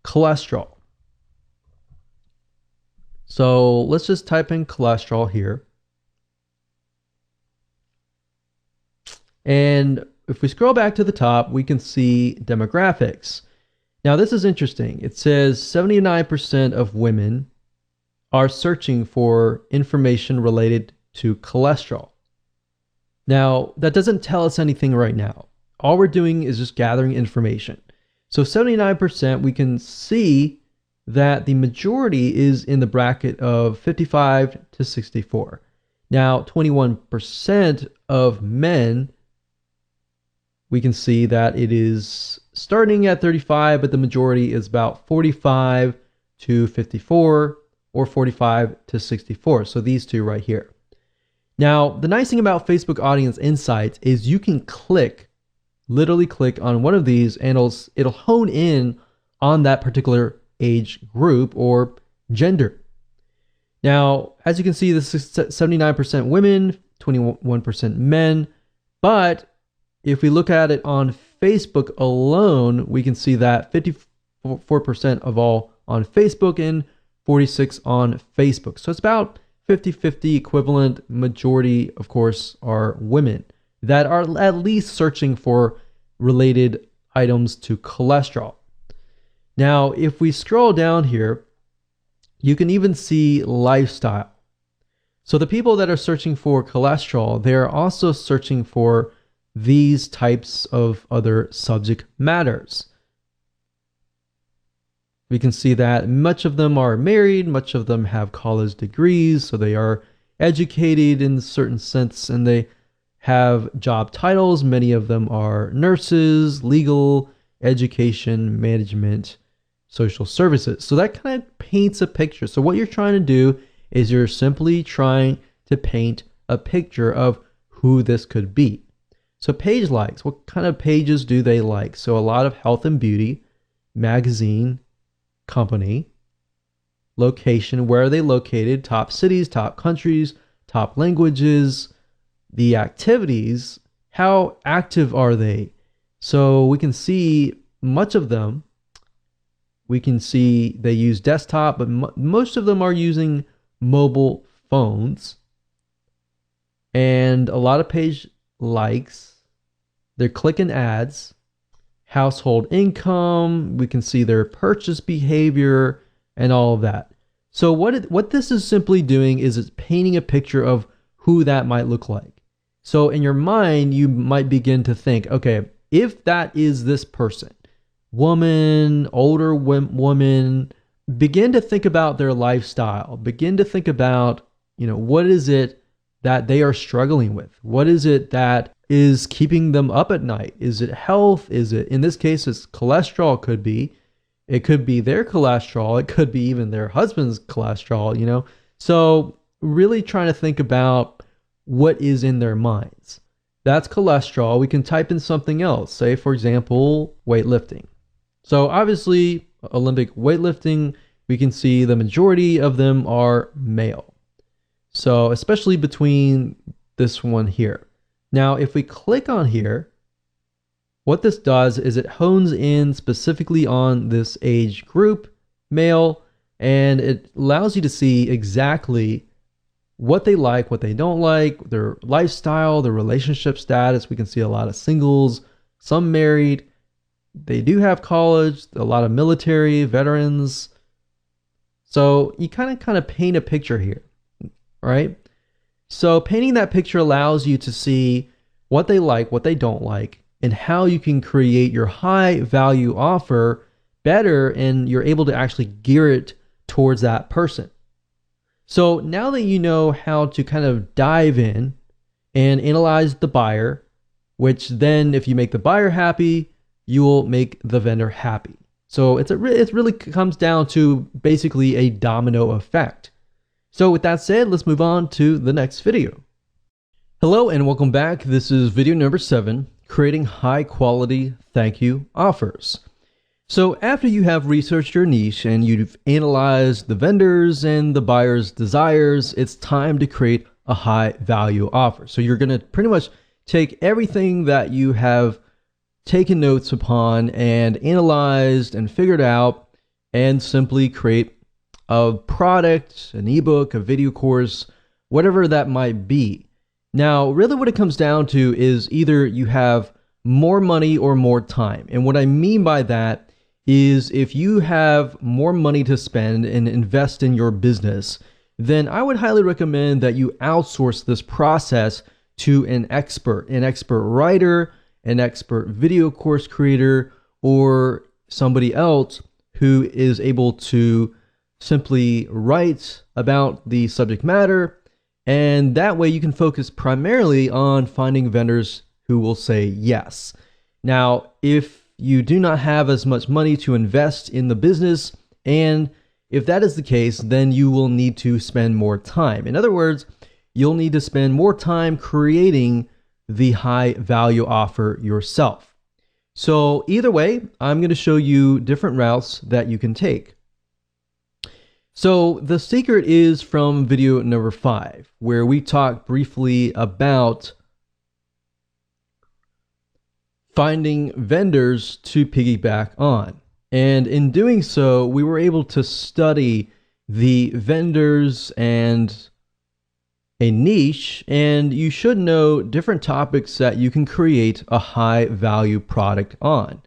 A: cholesterol. So let's just type in cholesterol here. And if we scroll back to the top, we can see demographics. Now this is interesting. It says 79% of women are searching for information related to cholesterol. Now, that doesn't tell us anything right now. All we're doing is just gathering information. So 79%, we can see that the majority is in the bracket of 55 to 64. Now, 21% of men, we can see that it is starting at 35, but the majority is about 45 to 54 or 45 to 64. So these two right here. Now, the nice thing about Facebook Audience Insights is you can literally click on one of these and it'll hone in on that particular age group or gender. Now, as you can see, this is 79% women, 21% men. But if we look at it on Facebook alone, we can see that 54% of all on Facebook and 46 on Facebook. So it's about 50-50 equivalent. Majority, of course, are women that are at least searching for related items to cholesterol. Now, if we scroll down here, you can even see lifestyle. So the people that are searching for cholesterol, they're also searching for these types of other subject matters. We can see that much of them are married, much of them have college degrees, so they are educated in a certain sense, and they have job titles. Many of them are nurses, legal, education, management, social services. So that kind of paints a picture. So what you're trying to do is you're simply trying to paint a picture of who this could be. So page likes, what kind of pages do they like? So a lot of health and beauty, magazine, company, location, where are they located, top cities, top countries, top languages, the activities, how active are they? So we can see much of them. We can see they use desktop, but most of them are using mobile phones. And a lot of page likes, they're clicking ads. Household income, we can see their purchase behavior and all of that. So what this is simply doing is it's painting a picture of who that might look like. So in your mind, you might begin to think, okay, if that is this person, woman, older woman, begin to think about their lifestyle. Begin to think about, what is it that they are struggling with? What is it that is keeping them up at night? Is it health? Is it, in this case, it's cholesterol? It could be their cholesterol. It could be even their husband's cholesterol, So really trying to think about what is in their minds. That's cholesterol. We can type in something else. Say, for example, weightlifting. So obviously, Olympic weightlifting, we can see the majority of them are male. So especially between this one here. Now, if we click on here, what this does is it hones in specifically on this age group, male, and it allows you to see exactly what they like, what they don't like, their lifestyle, their relationship status. We can see a lot of singles, some married. They do have college, a lot of military, veterans. So you kind of paint a picture here, right? So painting that picture allows you to see what they like, what they don't like, and how you can create your high value offer better, and you're able to actually gear it towards that person. So now that you know how to kind of dive in and analyze the buyer, which then if you make the buyer happy, you will make the vendor happy. So it really comes down to basically a domino effect. So with that said, let's move on to the next video. Hello and welcome back. This is video number 7, creating high quality thank you offers. So after you have researched your niche and you've analyzed the vendors and the buyer's desires, it's time to create a high value offer. So you're going to pretty much take everything that you have taken notes upon and analyzed and figured out and simply create a product, an ebook, a video course, whatever that might be. Now, really what it comes down to is either you have more money or more time. And what I mean by that is if you have more money to spend and invest in your business, then I would highly recommend that you outsource this process to an expert writer, an expert video course creator, or somebody else who is able to simply write about the subject matter. And that way you can focus primarily on finding vendors who will say yes. Now, if you do not have as much money to invest in the business, and if that is the case, then you will need to spend more time. In other words, you'll need to spend more time creating the high value offer yourself. So either way, I'm going to show you different routes that you can take. So the secret is from video number 5, where we talk briefly about finding vendors to piggyback on. And in doing so, we were able to study the vendors and a niche, and you should know different topics that you can create a high value product on.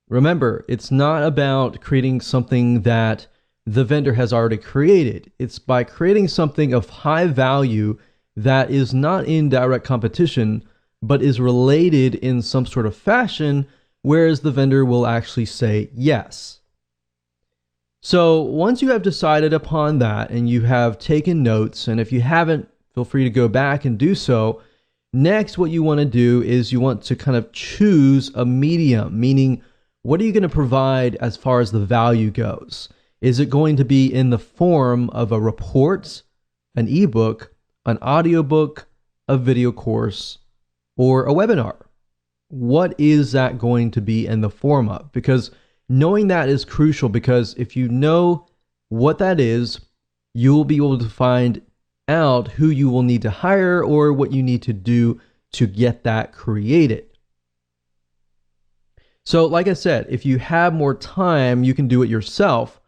A: Remember, it's not about creating something that the vendor has already created. It's by creating something of high value that is not in direct competition, but is related in some sort of fashion, whereas the vendor will actually say yes. So once you have decided upon that and you have taken notes, and if you haven't, feel free to go back and do so. Next, what you want to do is you want to kind of choose a medium, meaning what are you going to provide as far as the value goes? Is it going to be in the form of a report, an ebook, an audiobook, a video course, or a webinar? What is that going to be in the form of? Because knowing that is crucial, because if you know what that is, you'll be able to find out who you will need to hire or what you need to do to get that created. So like I said, if you have more time, you can do it yourself,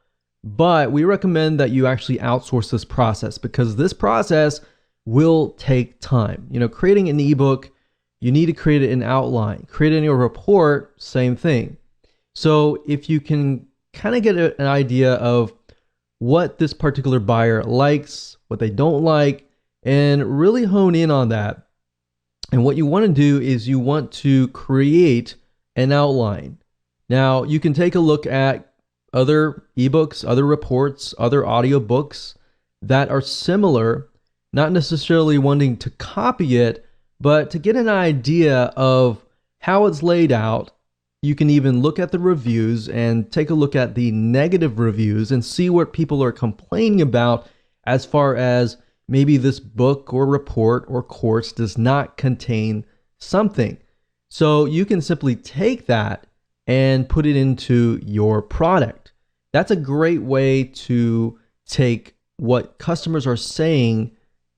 A: but we recommend that you actually outsource this process, because this process will take time. You know, creating an ebook, you need to create an outline. Creating a report, same thing. So if you can kind of get an idea of what this particular buyer likes, what they don't like, and really hone in on that. And what you want to do is you want to create an outline. Now, you can take a look at other ebooks, other reports, other audiobooks that are similar, not necessarily wanting to copy it, but to get an idea of how it's laid out. You can even look at the reviews and take a look at the negative reviews and see what people are complaining about as far as maybe this book or report or course does not contain something. So you can simply take that and put it into your product. That's a great way to take what customers are saying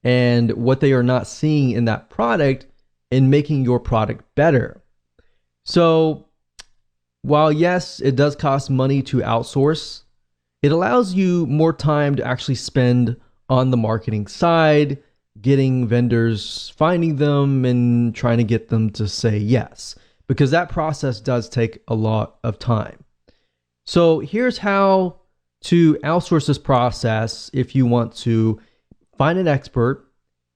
A: and what they are not seeing in that product and making your product better. So while yes, it does cost money to outsource, it allows you more time to actually spend on the marketing side, getting vendors, finding them, and trying to get them to say yes, because that process does take a lot of time. So here's how to outsource this process if you want to find an expert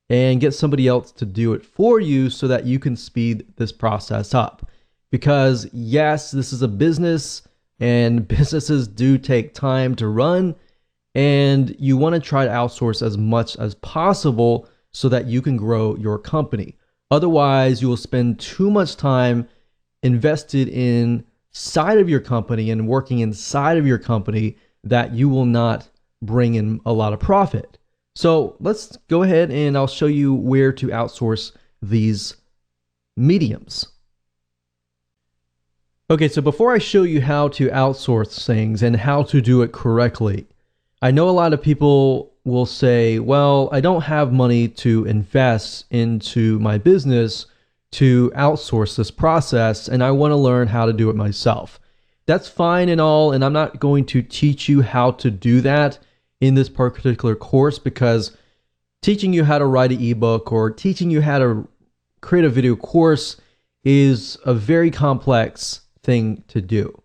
A: and get somebody else to do it for you so that you can speed this process up. Because yes, this is a business and businesses do take time to run, and you want to try to outsource as much as possible so that you can grow your company. Otherwise, you will spend too much time invested inside of your company and working inside of your company that you will not bring in a lot of profit. So let's go ahead and I'll show you where to outsource these mediums. Okay, so before I show you how to outsource things and how to do it correctly, I know a lot of people will say, well, I don't have money to invest into my business to outsource this process, and I want to learn how to do it myself. that's fine and all, and I'm not going to teach you how to do that in this particular course, because teaching you how to write an ebook or teaching you how to create a video course is a very complex thing to do.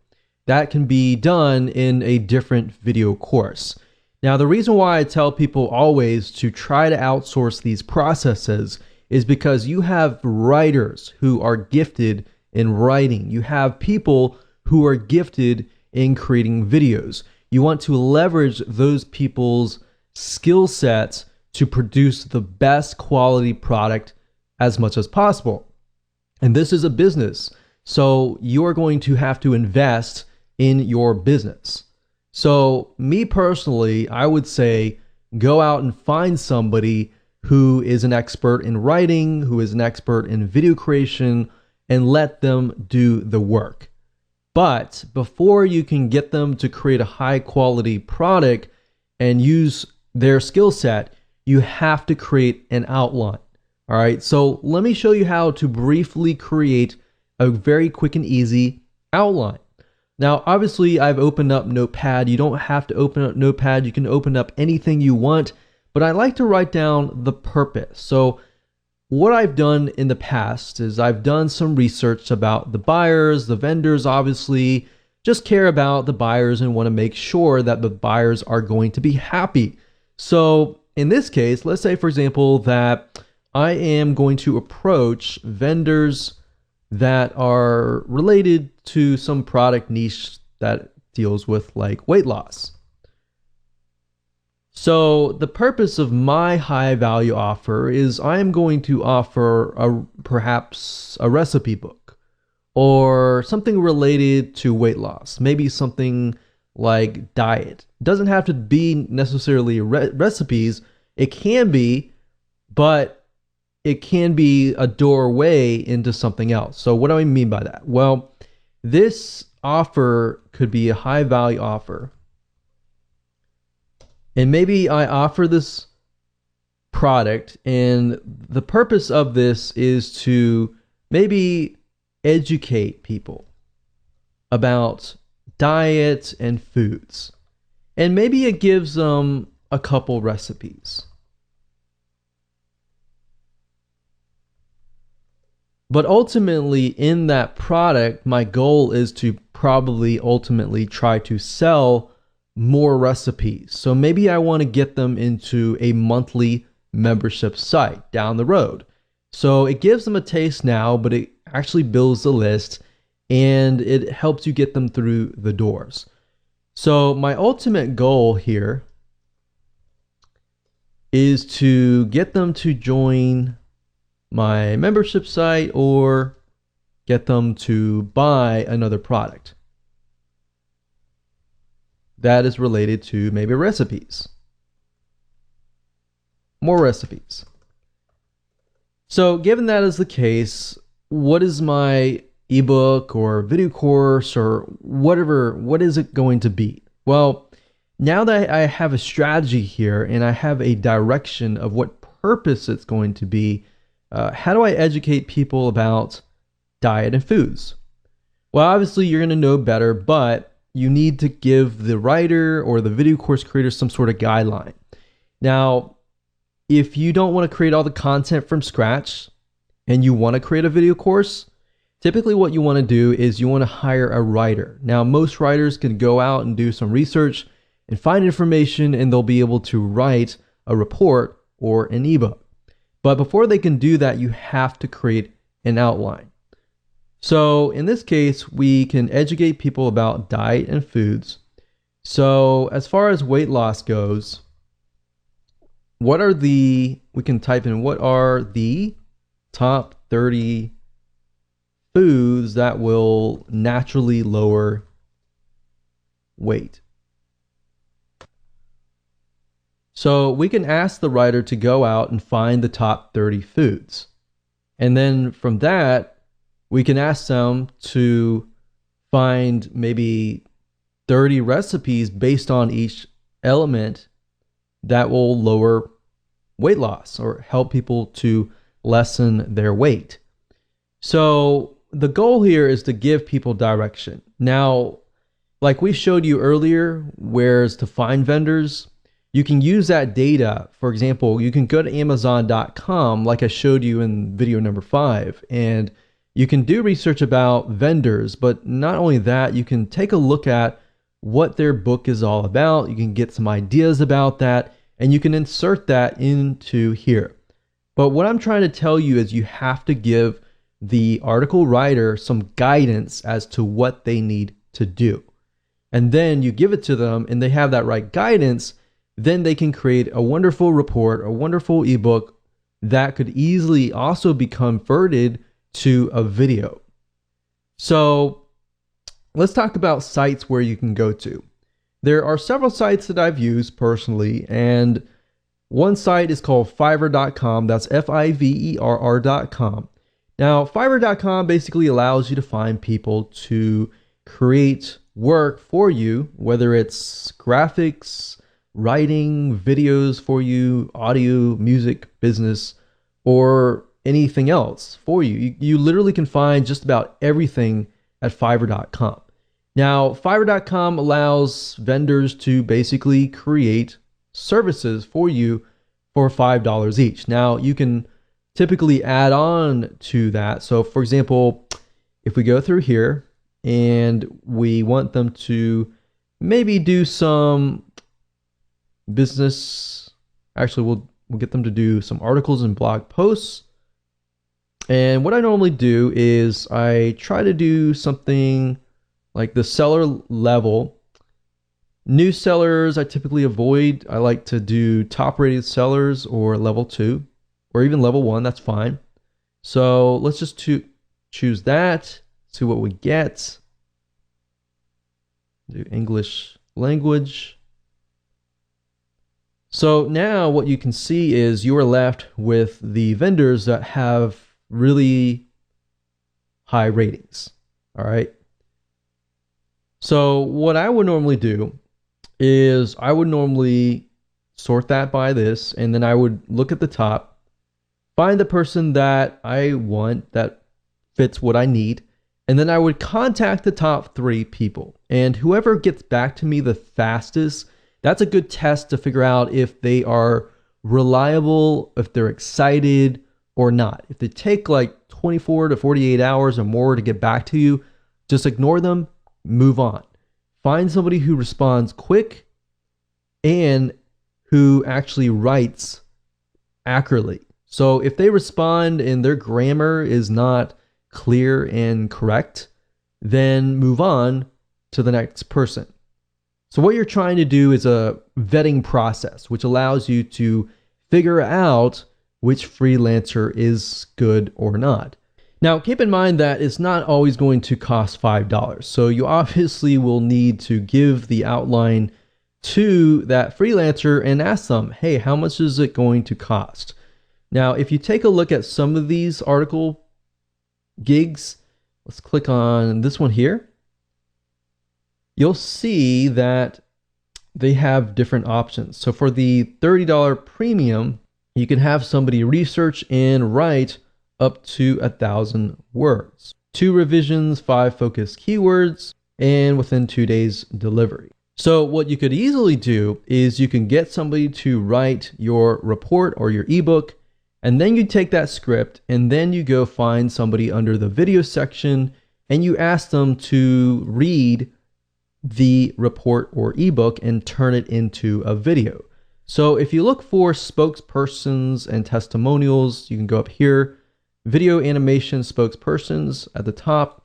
A: That can be done in a different video course. Now, the reason why I tell people always to try to outsource these processes is because you have writers who are gifted in writing. You have people who are gifted in creating videos. You want to leverage those people's skill sets to produce the best quality product as much as possible. And this is a business, so you're going to have to invest in your business. So me personally, I would say go out and find somebody who is an expert in writing, who is an expert in video creation, and let them do the work. But before you can get them to create a high quality product and use their skill set, you have to create an outline. All right, so let me show you how to briefly create a very quick and easy outline. Now, obviously, I've opened up Notepad. You don't have to open up Notepad. You can open up anything you want, but I like to write down the purpose. So what I've done in the past is I've done some research about the buyers, the vendors, obviously, just care about the buyers and want to make sure that the buyers are going to be happy. So in this case, let's say, for example, that I am going to approach vendors that are related to some product niche that deals with like weight loss. So the purpose of my high value offer is I am going to offer perhaps a recipe book or something related to weight loss, maybe something like diet. It doesn't have to be necessarily recipes. It can be, but it can be a doorway into something else. So what do I mean by that? Well, this offer could be a high value offer. And maybe I offer this product, and the purpose of this is to maybe educate people about diet and foods. And maybe it gives them a couple recipes. But ultimately, in that product, my goal is to probably ultimately try to sell more recipes. So maybe I want to get them into a monthly membership site down the road. So it gives them a taste now, but it actually builds the list and it helps you get them through the doors. So my ultimate goal here is to get them to join my membership site or get them to buy another product that is related to maybe recipes. More recipes. So given that is the case, what is my ebook or video course or whatever, what is it going to be? Well, now that I have a strategy here and I have a direction of what purpose it's going to be, how do I educate people about diet and foods? Well, obviously you're going to know better, but you need to give the writer or the video course creator some sort of guideline. Now, if you don't want to create all the content from scratch and you want to create a video course, typically what you want to do is you want to hire a writer. Now, most writers can go out and do some research and find information, and they'll be able to write a report or an ebook. But before they can do that, you have to create an outline. So in this case, we can educate people about diet and foods. So as far as weight loss goes, we can type in what are the top 30 foods that will naturally lower weight. So we can ask the writer to go out and find the top 30 foods. And then from that, we can ask them to find maybe 30 recipes based on each element that will lower weight loss or help people to lessen their weight. So the goal here is to give people direction. Now, like we showed you earlier, whereas to find vendors, you can use that data. For example, you can go to Amazon.com, like I showed you in video number 5, and you can do research about vendors. But not only that, you can take a look at what their book is all about. You can get some ideas about that, and you can insert that into here. But what I'm trying to tell you is you have to give the article writer some guidance as to what they need to do. And then you give it to them and they have that right guidance, then they can create a wonderful report, a wonderful ebook that could easily also be converted to a video. So let's talk about sites where you can go to. There are several sites that I've used personally, and one site is called Fiverr.com. That's Fiverr.com. Now, Fiverr.com basically allows you to find people to create work for you, whether it's graphics, writing, videos for you, audio, music, business, or anything else for you. You literally can find just about everything at Fiverr.com. Now, Fiverr.com allows vendors to basically create services for you for $5 each. Now, you can typically add on to that. So, for example, if we go through here and we want them to maybe do some business, actually, we'll get them to do some articles and blog posts. And what I normally do is I try to do something like the seller level. New sellers I typically avoid. I like to do top rated sellers or level 2 or even level 1. That's fine. So let's just choose that, see what we get. Do English language. So now what you can see is you are left with the vendors that have really high ratings. All right. So what I would normally do is I would normally sort that by this, and then I would look at the top, find the person that I want that fits what I need, and then I would contact the top 3 people. And whoever gets back to me the fastest, that's a good test to figure out if they are reliable, if they're excited or not. If they take like 24 to 48 hours or more to get back to you, just ignore them, move on. Find somebody who responds quick and who actually writes accurately. So if they respond and their grammar is not clear and correct, then move on to the next person. So what you're trying to do is a vetting process, which allows you to figure out which freelancer is good or not. Now, keep in mind that it's not always going to cost $5. So you obviously will need to give the outline to that freelancer and ask them, hey, how much is it going to cost? Now, if you take a look at some of these article gigs, let's click on this one here. You'll see that they have different options. So for the $30 premium, you can have somebody research and write up to 1,000 words, 2 revisions, 5 focused keywords, and within 2 days delivery. So what you could easily do is you can get somebody to write your report or your ebook, and then you take that script and then you go find somebody under the video section and you ask them to read the report or ebook and turn it into a video. So if you look for spokespersons and testimonials, you can go up here, video animation spokespersons at the top.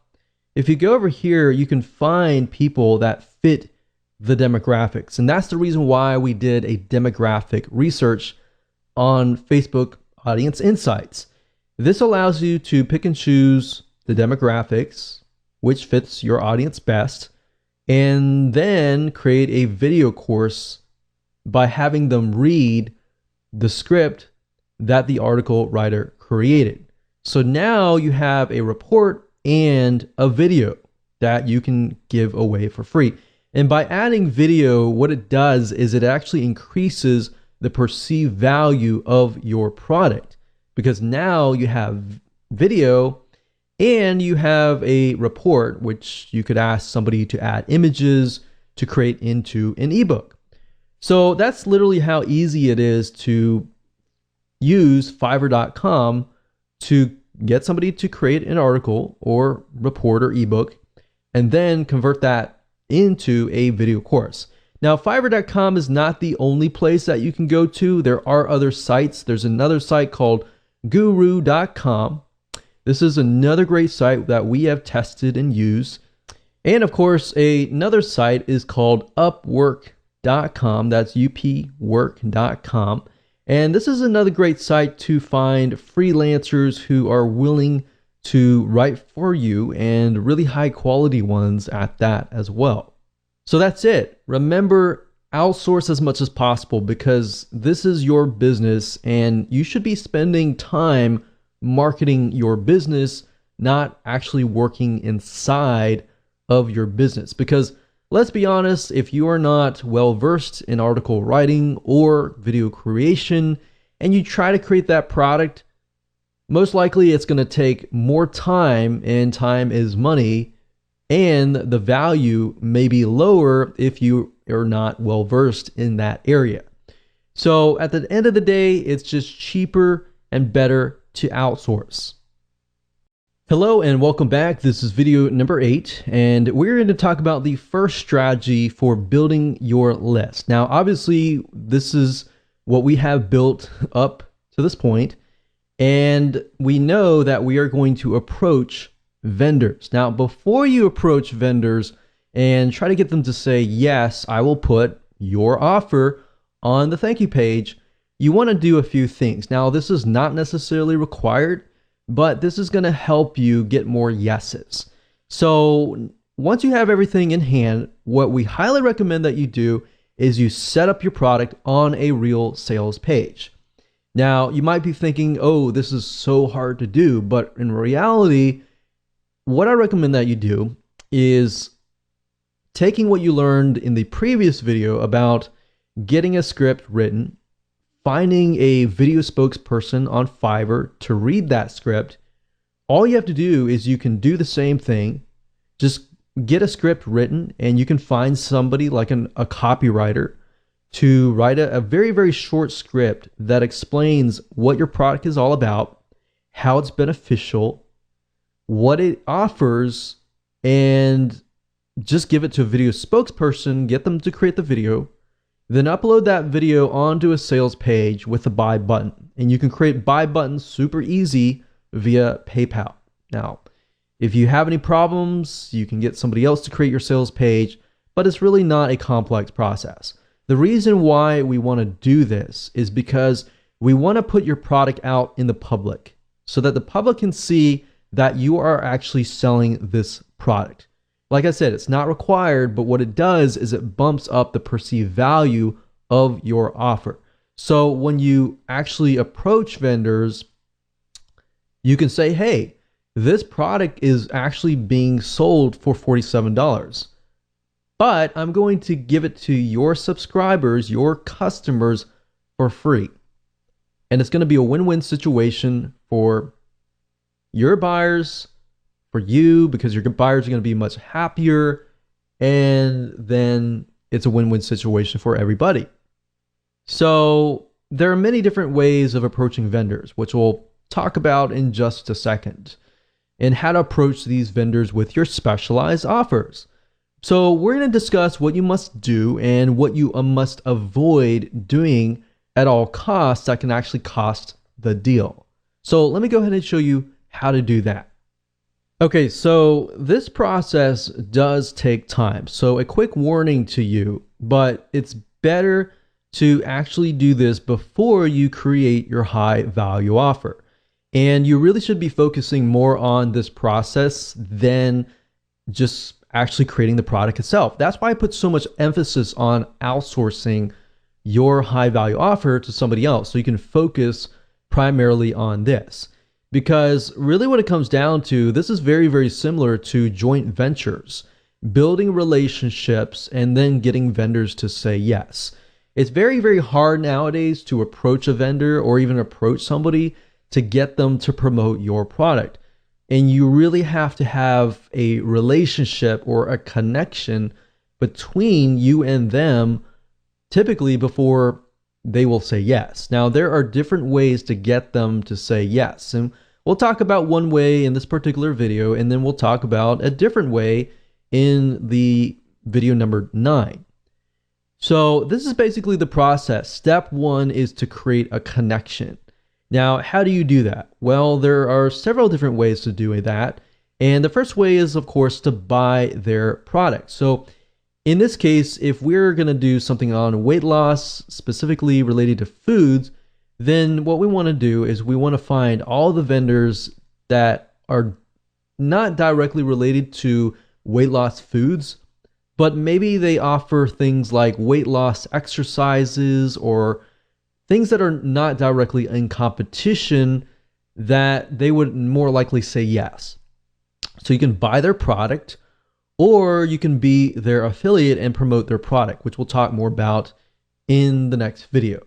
A: If you go over here, you can find people that fit the demographics. And that's the reason why we did a demographic research on Facebook Audience Insights. This allows you to pick and choose the demographics, which fits your audience best, and then create a video course by having them read the script that the article writer created. So now you have a report and a video that you can give away for free. And by adding video, what it does is it actually increases the perceived value of your product, because now you have video And you have a report, which you could ask somebody to add images to create into an ebook. So that's literally how easy it is to use Fiverr.com to get somebody to create an article or report or ebook and then convert that into a video course. Now, Fiverr.com is not the only place that you can go to. There are other sites. There's another site called Guru.com. This is another great site that we have tested and used. And of course, another site is called Upwork.com. That's upwork.com. And this is another great site to find freelancers who are willing to write for you, and really high quality ones at that as well. So that's it. Remember, outsource as much as possible, because this is your business and you should be spending time marketing your business, not actually working inside of your business. Because let's be honest, if you are not well versed in article writing or video creation and you try to create that product, most likely it's going to take more time, and time is money, and the value may be lower if you are not well versed in that area. So at the end of the day, it's just cheaper and better to outsource. Hello and welcome back. This is video number 8, and we're going to talk about the first strategy for building your list. Now, obviously, this is what we have built up to this point, and we know that we are going to approach vendors. Now, before you approach vendors and try to get them to say, yes, I will put your offer on the thank you page, you want to do a few things. Now, this is not necessarily required, but this is going to help you get more yeses. So once you have everything in hand, what we highly recommend that you do is you set up your product on a real sales page. Now, you might be thinking, oh, this is so hard to do, but in reality, what I recommend that you do is taking what you learned in the previous video about getting a script written, finding a video spokesperson on Fiverr to read that script. All you have to do is you can do the same thing. Just get a script written, and you can find somebody like a copywriter to write a very, very short script that explains what your product is all about, how it's beneficial, what it offers, and just give it to a video spokesperson, get them to create the video, then upload that video onto a sales page with a buy button. And you can create buy buttons super easy via PayPal. Now, if you have any problems, you can get somebody else to create your sales page, but it's really not a complex process. The reason why we want to do this is because we want to put your product out in the public so that the public can see that you are actually selling this product. Like I said, it's not required, but what it does is it bumps up the perceived value of your offer. So when you actually approach vendors, you can say, hey, this product is actually being sold for $47. But I'm going to give it to your subscribers, your customers, for free. And it's going to be a win-win situation for your buyers, for you, because your buyers are going to be much happier, and then it's a win-win situation for everybody. So there are many different ways of approaching vendors, which we'll talk about in just a second, and how to approach these vendors with your specialized offers. So we're going to discuss what you must do and what you must avoid doing at all costs that can actually cost the deal. So let me go ahead and show you how to do that. Okay, so this process does take time. So a quick warning to you, but it's better to actually do this before you create your high value offer. And you really should be focusing more on this process than just actually creating the product itself. That's why I put so much emphasis on outsourcing your high value offer to somebody else, so you can focus primarily on this. Because really what it comes down to, this is very, very similar to joint ventures, building relationships and then getting vendors to say yes. It's very, very hard nowadays to approach a vendor or even approach somebody to get them to promote your product. And you really have to have a relationship or a connection between you and them, typically before they will say yes. Now, there are different ways to get them to say yes. And we'll talk about one way in this particular video, and then we'll talk about a different way in the video number 9. So this is basically the process. Step 1 is to create a connection. Now, how do you do that? Well, there are several different ways to do that. And the first way is, of course, to buy their product. So in this case, if we're going to do something on weight loss, specifically related to foods, then what we want to do is we want to find all the vendors that are not directly related to weight loss foods, but maybe they offer things like weight loss exercises or things that are not directly in competition that they would more likely say yes. So you can buy their product, or you can be their affiliate and promote their product, which we'll talk more about in the next video.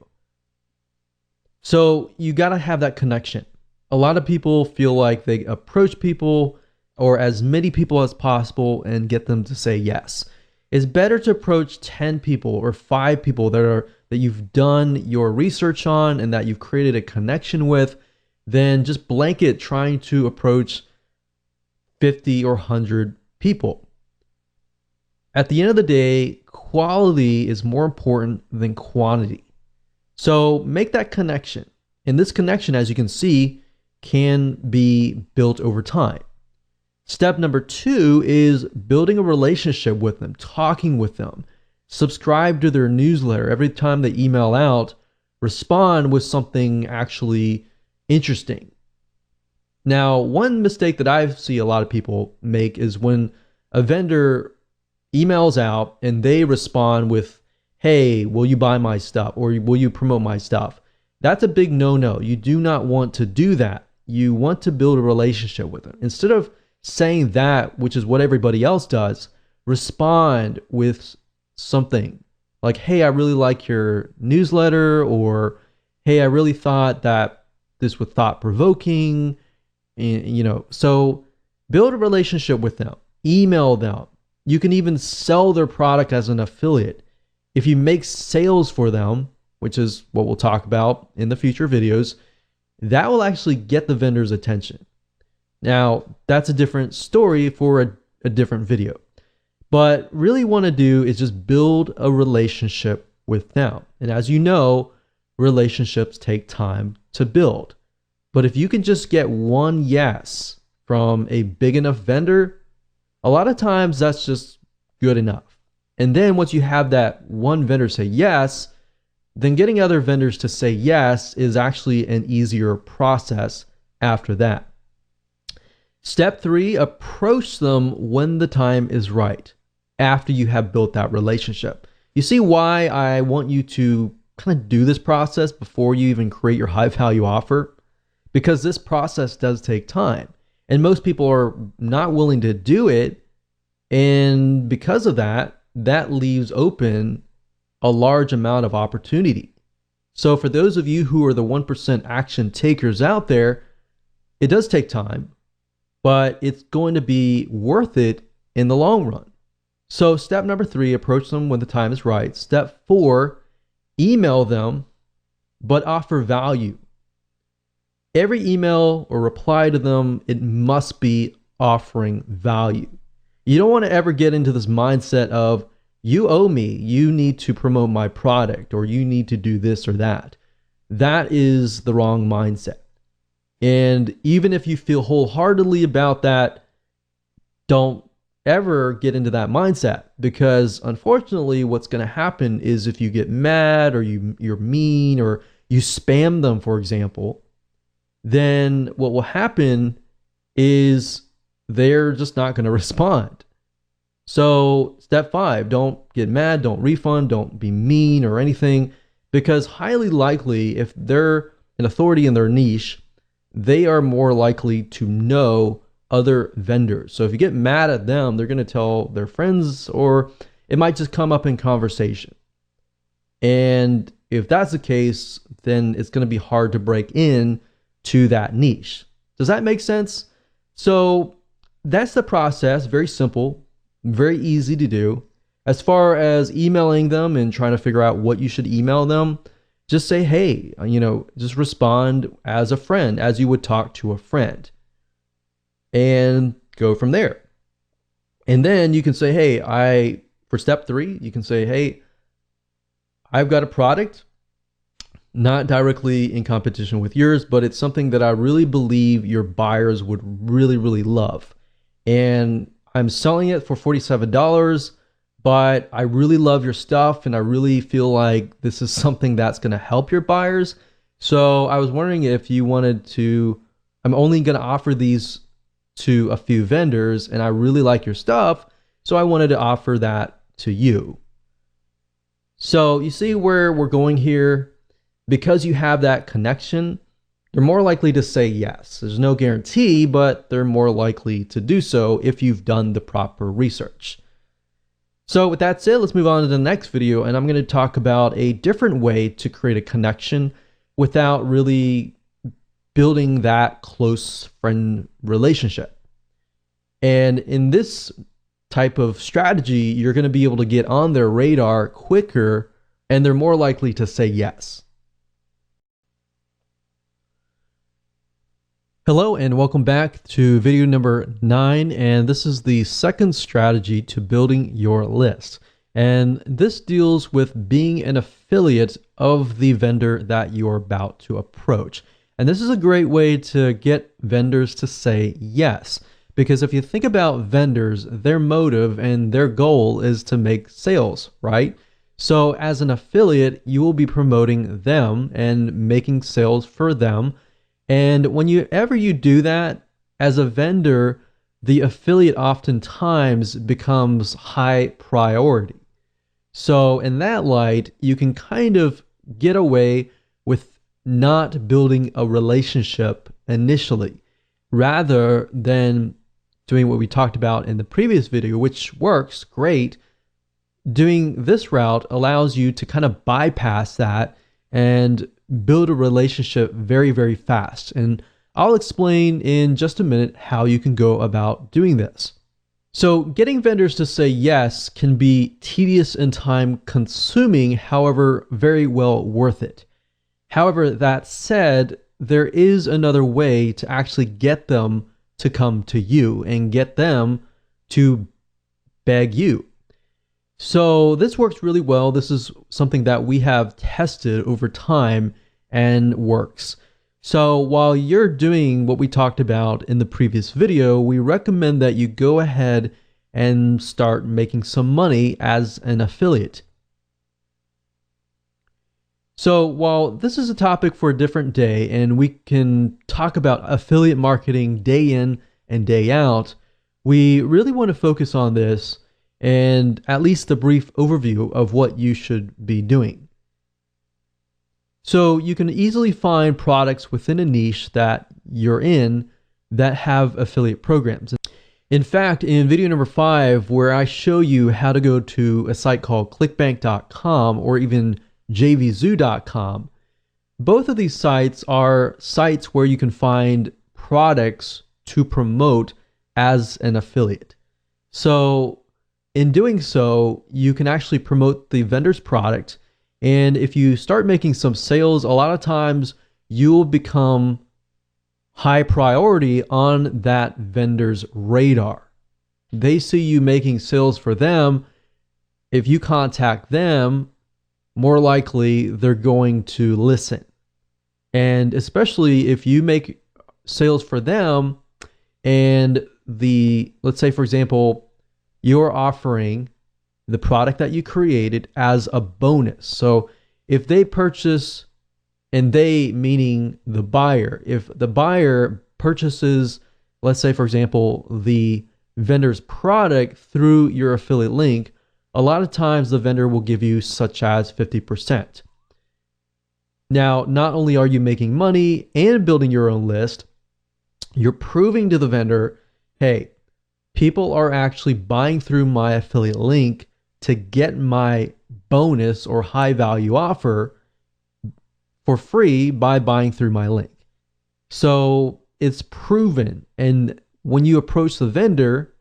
A: So you got to have that connection. A lot of people feel like they approach people or as many people as possible and get them to say yes. It's better to approach 10 people or 5 people that you've done your research on and that you've created a connection with than just blanket trying to approach 50 or 100 people. At the end of the day, quality is more important than quantity. So make that connection. And this connection, as you can see, can be built over time. Step number 2 is building a relationship with them, talking with them. Subscribe to their newsletter. Every time they email out, respond with something actually interesting. Now, one mistake that I see a lot of people make is when a vendor emails out and they respond with, hey, will you buy my stuff or will you promote my stuff? That's a big no-no. You do not want to do that. You want to build a relationship with them. Instead of saying that, which is what everybody else does, respond with something like, hey, I really like your newsletter, or hey, I really thought that this was thought-provoking. And, so build a relationship with them, email them. You can even sell their product as an affiliate. If you make sales for them, which is what we'll talk about in the future videos, that will actually get the vendor's attention. Now, that's a different story for a different video. But really want to do is just build a relationship with them. And as you know, relationships take time to build. But if you can just get one yes from a big enough vendor, a lot of times that's just good enough. And then once you have that one vendor say yes, then getting other vendors to say yes is actually an easier process after that. Step 3, approach them when the time is right, after you have built that relationship. You see why I want you to kind of do this process before you even create your high value offer? Because this process does take time, and most people are not willing to do it. And because of that, that leaves open a large amount of opportunity. So for those of you who are the 1% action takers out there, it does take time, but it's going to be worth it in the long run. So step number 3, approach them when the time is right. Step 4, email them, but offer value. Every email or reply to them, it must be offering value. You don't want to ever get into this mindset of, you owe me, you need to promote my product, or you need to do this or that. That is the wrong mindset. And even if you feel wholeheartedly about that, don't ever get into that mindset, because unfortunately what's going to happen is if you get mad or you're mean or you spam them, for example, then what will happen is they're just not going to respond. So step 5, don't get mad, don't refund, don't be mean or anything, because highly likely if they're an authority in their niche, they are more likely to know other vendors. So if you get mad at them, they're going to tell their friends, or it might just come up in conversation. And if that's the case, then it's going to be hard to break in to that niche. Does that make sense? So that's the process. Very simple, very easy to do. As far as emailing them and trying to figure out what you should email them, just say, hey, just respond as a friend, as you would talk to a friend, and go from there. And then you can say, hey, for step 3, you can say, hey, I've got a product, not directly in competition with yours, but it's something that I really believe your buyers would really, really love. And I'm selling it for $47, but I really love your stuff and I really feel like this is something that's going to help your buyers. So I was wondering if you wanted to, I'm only going to offer these to a few vendors and I really like your stuff, so I wanted to offer that to you. So you see where we're going here? Because you have that connection, they're more likely to say yes. There's no guarantee, but they're more likely to do so if you've done the proper research. So with that said, let's move on to the next video, and I'm going to talk about a different way to create a connection without really building that close friend relationship. And in this type of strategy, you're going to be able to get on their radar quicker, and they're more likely to say yes. Hello and welcome back to video number 9, and this is the second strategy to building your list. And this deals with being an affiliate of the vendor that you're about to approach. And this is a great way to get vendors to say yes, because if you think about vendors, their motive and their goal is to make sales, right? So as an affiliate, you will be promoting them and making sales for them. And whenever you do that as a vendor, the affiliate oftentimes becomes high priority. So in that light, you can kind of get away with not building a relationship initially, rather than doing what we talked about in the previous video, which works great. Doing this route allows you to kind of bypass that and build a relationship very, very fast. And I'll explain in just a minute how you can go about doing this. So getting vendors to say yes can be tedious and time consuming, however, very well worth it. However, that said, there is another way to actually get them to come to you and get them to beg you. So this works really well. This is something that we have tested over time and works. So while you're doing what we talked about in the previous video, we recommend that you go ahead and start making some money as an affiliate. So while this is a topic for a different day, and we can talk about affiliate marketing day in and day out, we really want to focus on this and at least a brief overview of what you should be doing. So you can easily find products within a niche that you're in that have affiliate programs. In fact, in video number 5, where I show you how to go to a site called clickbank.com or even jvzoo.com, both of these sites are sites where you can find products to promote as an affiliate. So in doing so, you can actually promote the vendor's product. And if you start making some sales, a lot of times you'll become high priority on that vendor's radar. They see you making sales for them. If you contact them, more likely they're going to listen. And especially if you make sales for them and let's say, for example, you're offering the product that you created as a bonus. So if they purchase, and they meaning the buyer, if the buyer purchases, let's say, for example, the vendor's product through your affiliate link, a lot of times the vendor will give you such as 50%. Now, not only are you making money and building your own list, you're proving to the vendor, hey, people are actually buying through my affiliate link to get my bonus or high value offer for free by buying through my link. So it's proven, and when you approach the vendor,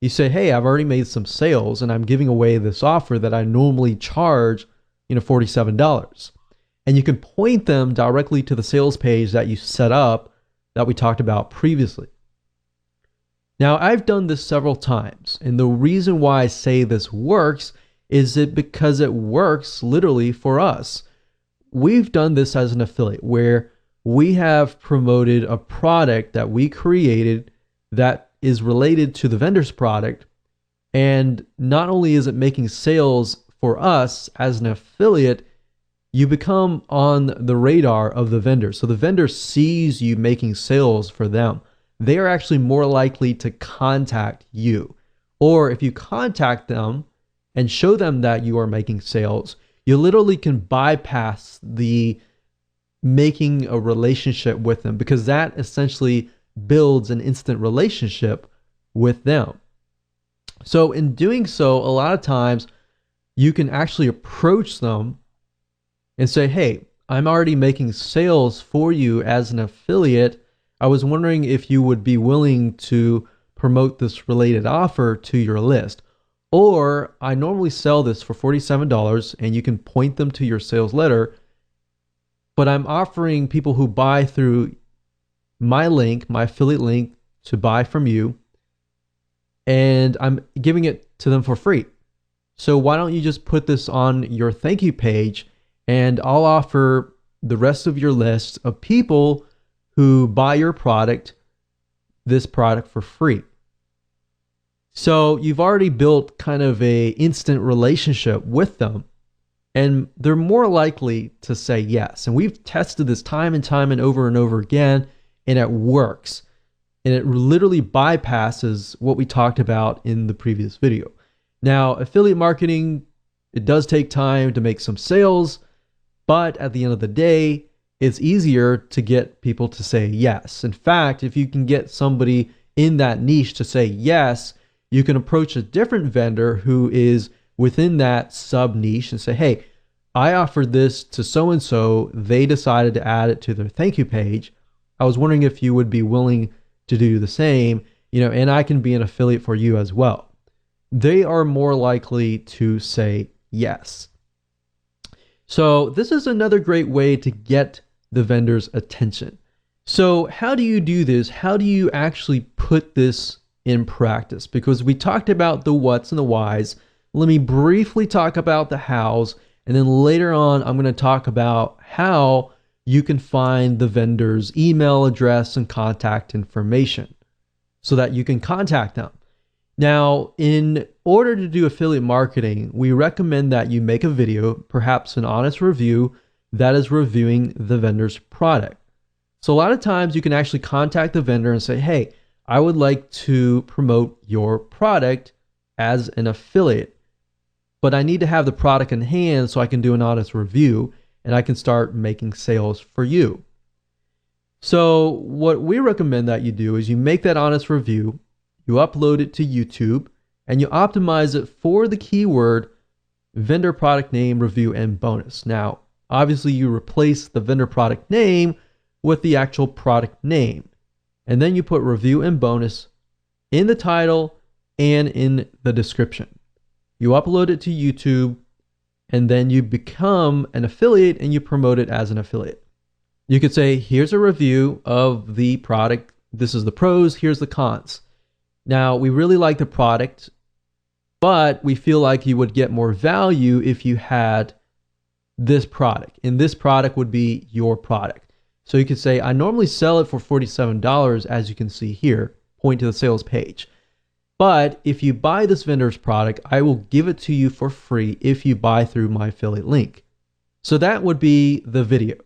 A: you say, hey, I've already made some sales and I'm giving away this offer that I normally charge, $47. And you can point them directly to the sales page that you set up that we talked about previously. Now, I've done this several times, and the reason why I say this works is because it works literally for us. We've done this as an affiliate where we have promoted a product that we created that is related to the vendor's product. And not only is it making sales for us as an affiliate, you become on the radar of the vendor. So the vendor sees you making sales for them. They are actually more likely to contact you. Or if you contact them and show them that you are making sales, you literally can bypass the making a relationship with them, because that essentially builds an instant relationship with them. So in doing so, a lot of times you can actually approach them and say, hey, I'm already making sales for you as an affiliate. I was wondering if you would be willing to promote this related offer to your list. Or I normally sell this for $47, and you can point them to your sales letter, but I'm offering people who buy through my link, my affiliate link, to buy from you, and I'm giving it to them for free. So why don't you just put this on your thank you page, and I'll offer the rest of your list of people who buy your product, this product for free. So you've already built kind of a instant relationship with them, and they're more likely to say yes. And we've tested this time and over again, and it works. And it literally bypasses what we talked about in the previous video. Now, affiliate marketing, it does take time to make some sales, but at the end of the day, it's easier to get people to say yes. In fact, if you can get somebody in that niche to say yes, you can approach a different vendor who is within that sub niche and say, hey, I offered this to so-and-so. They decided to add it to their thank you page. I was wondering if you would be willing to do the same, and I can be an affiliate for you as well. They are more likely to say yes. So this is another great way to get the vendor's attention. So how do you do this? How do you actually put this in practice? Because we talked about the what's and the whys. Let me briefly talk about the hows, and then later on, I'm going to talk about how you can find the vendor's email address and contact information so that you can contact them. Now, in order to do affiliate marketing, we recommend that you make a video, perhaps an honest review that is reviewing the vendor's product. So a lot of times you can actually contact the vendor and say, hey, I would like to promote your product as an affiliate, but I need to have the product in hand so I can do an honest review and I can start making sales for you. So what we recommend that you do is you make that honest review, you upload it to YouTube, and you optimize it for the keyword vendor product name, review, and bonus. Now, obviously you replace the vendor product name with the actual product name. And then you put review and bonus in the title and in the description. You upload it to YouTube, and then you become an affiliate and you promote it as an affiliate. You could say, here's a review of the product. This is the pros, here's the cons. Now, we really like the product, but we feel like you would get more value if you had this product. And this product would be your product. So you could say, I normally sell it for $47, as you can see here, point to the sales page. But if you buy this vendor's product, I will give it to you for free if you buy through my affiliate link. So that would be the video.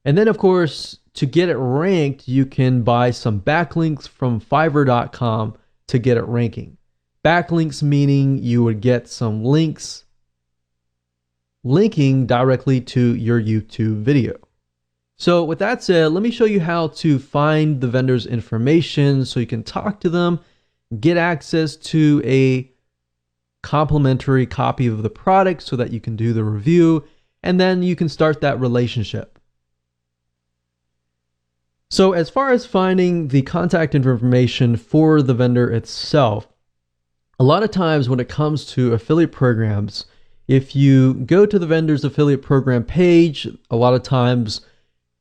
A: And then, of course, to get it ranked, you can buy some backlinks from Fiverr.com to get it ranking. Backlinks meaning you would get some links linking directly to your YouTube video. So with that said, let me show you how to find the vendor's information so you can talk to them, get access to a complimentary copy of the product so that you can do the review, and then you can start that relationship. So as far as finding the contact information for the vendor itself, a lot of times when it comes to affiliate programs, if you go to the vendor's affiliate program page, a lot of times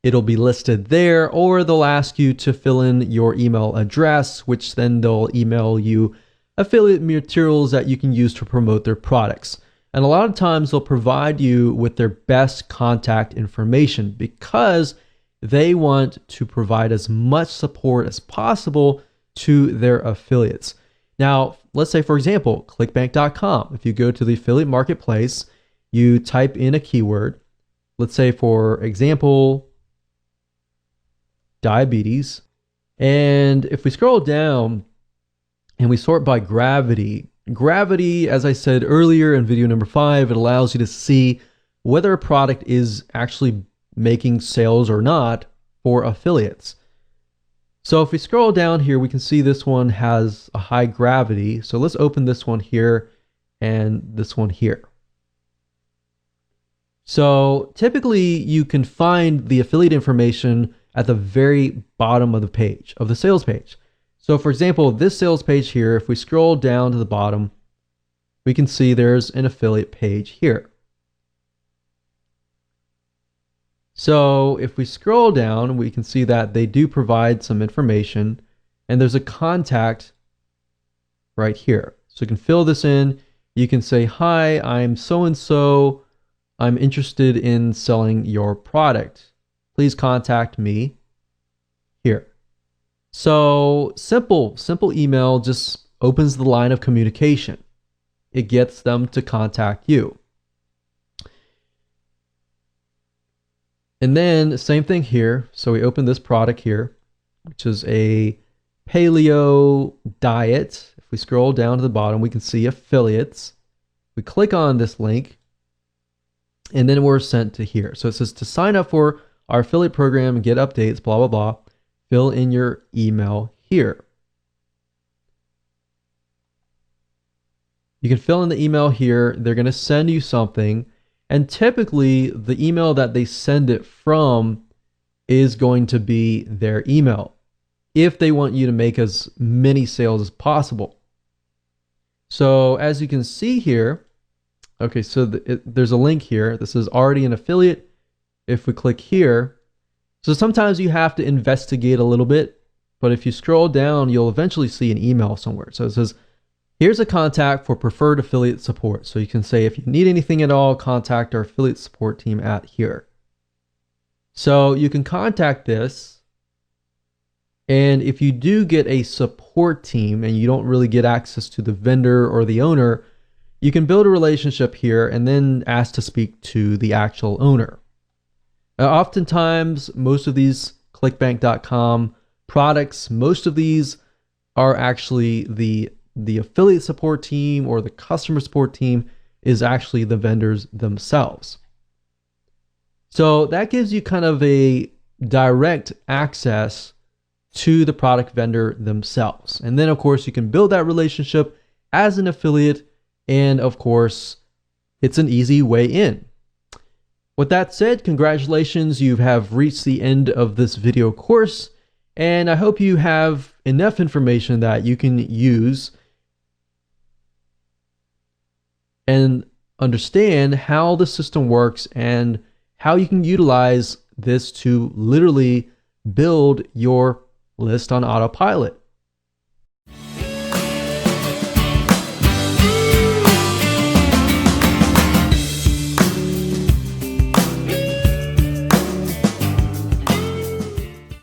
A: it'll be listed there, or they'll ask you to fill in your email address, which then they'll email you affiliate materials that you can use to promote their products. And a lot of times they'll provide you with their best contact information because they want to provide as much support as possible to their affiliates. Now, let's say, for example, clickbank.com. If you go to the affiliate marketplace, you type in a keyword, let's say, for example, diabetes. And if we scroll down and we sort by gravity, as I said earlier in video number 5, it allows you to see whether a product is actually making sales or not for affiliates. So if we scroll down here, we can see this one has a high gravity. So let's open this one here and this one here. So typically you can find the affiliate information at the very bottom of the page, of the sales page. So for example, this sales page here, if we scroll down to the bottom, we can see there's an affiliate page here. So if we scroll down, we can see that they do provide some information, and there's a contact right here. So you can fill this in. You can say, hi, I'm so-and-so. I'm interested in selling your product. Please contact me here. So simple email just opens the line of communication. It gets them to contact you. And then same thing here. So we open this product here, which is a paleo diet. If we scroll down to the bottom, we can see affiliates. We click on this link and then we're sent to here. So it says to sign up for our affiliate program and get updates, blah, blah, blah. Fill in your email here. You can fill in the email here. They're going to send you something. And typically the email that they send it from is going to be their email if they want you to make as many sales as possible. So as you can see here, okay, so there's a link here. This is already an affiliate. If we click here, so sometimes you have to investigate a little bit, but if you scroll down, you'll eventually see an email somewhere. So it says, here's a contact for preferred affiliate support. So you can say, if you need anything at all, contact our affiliate support team at here. So you can contact this. And if you do get a support team and you don't really get access to the vendor or the owner, you can build a relationship here and then ask to speak to the actual owner. Oftentimes, most of these clickbank.com products, most of these are actually the affiliate support team or the customer support team is actually the vendors themselves. So that gives you kind of a direct access to the product vendor themselves. And then of course you can build that relationship as an affiliate, and of course it's an easy way in. With that said, congratulations, you have reached the end of this video course, and I hope you have enough information that you can use and understand how the system works and how you can utilize this to literally build your list on autopilot.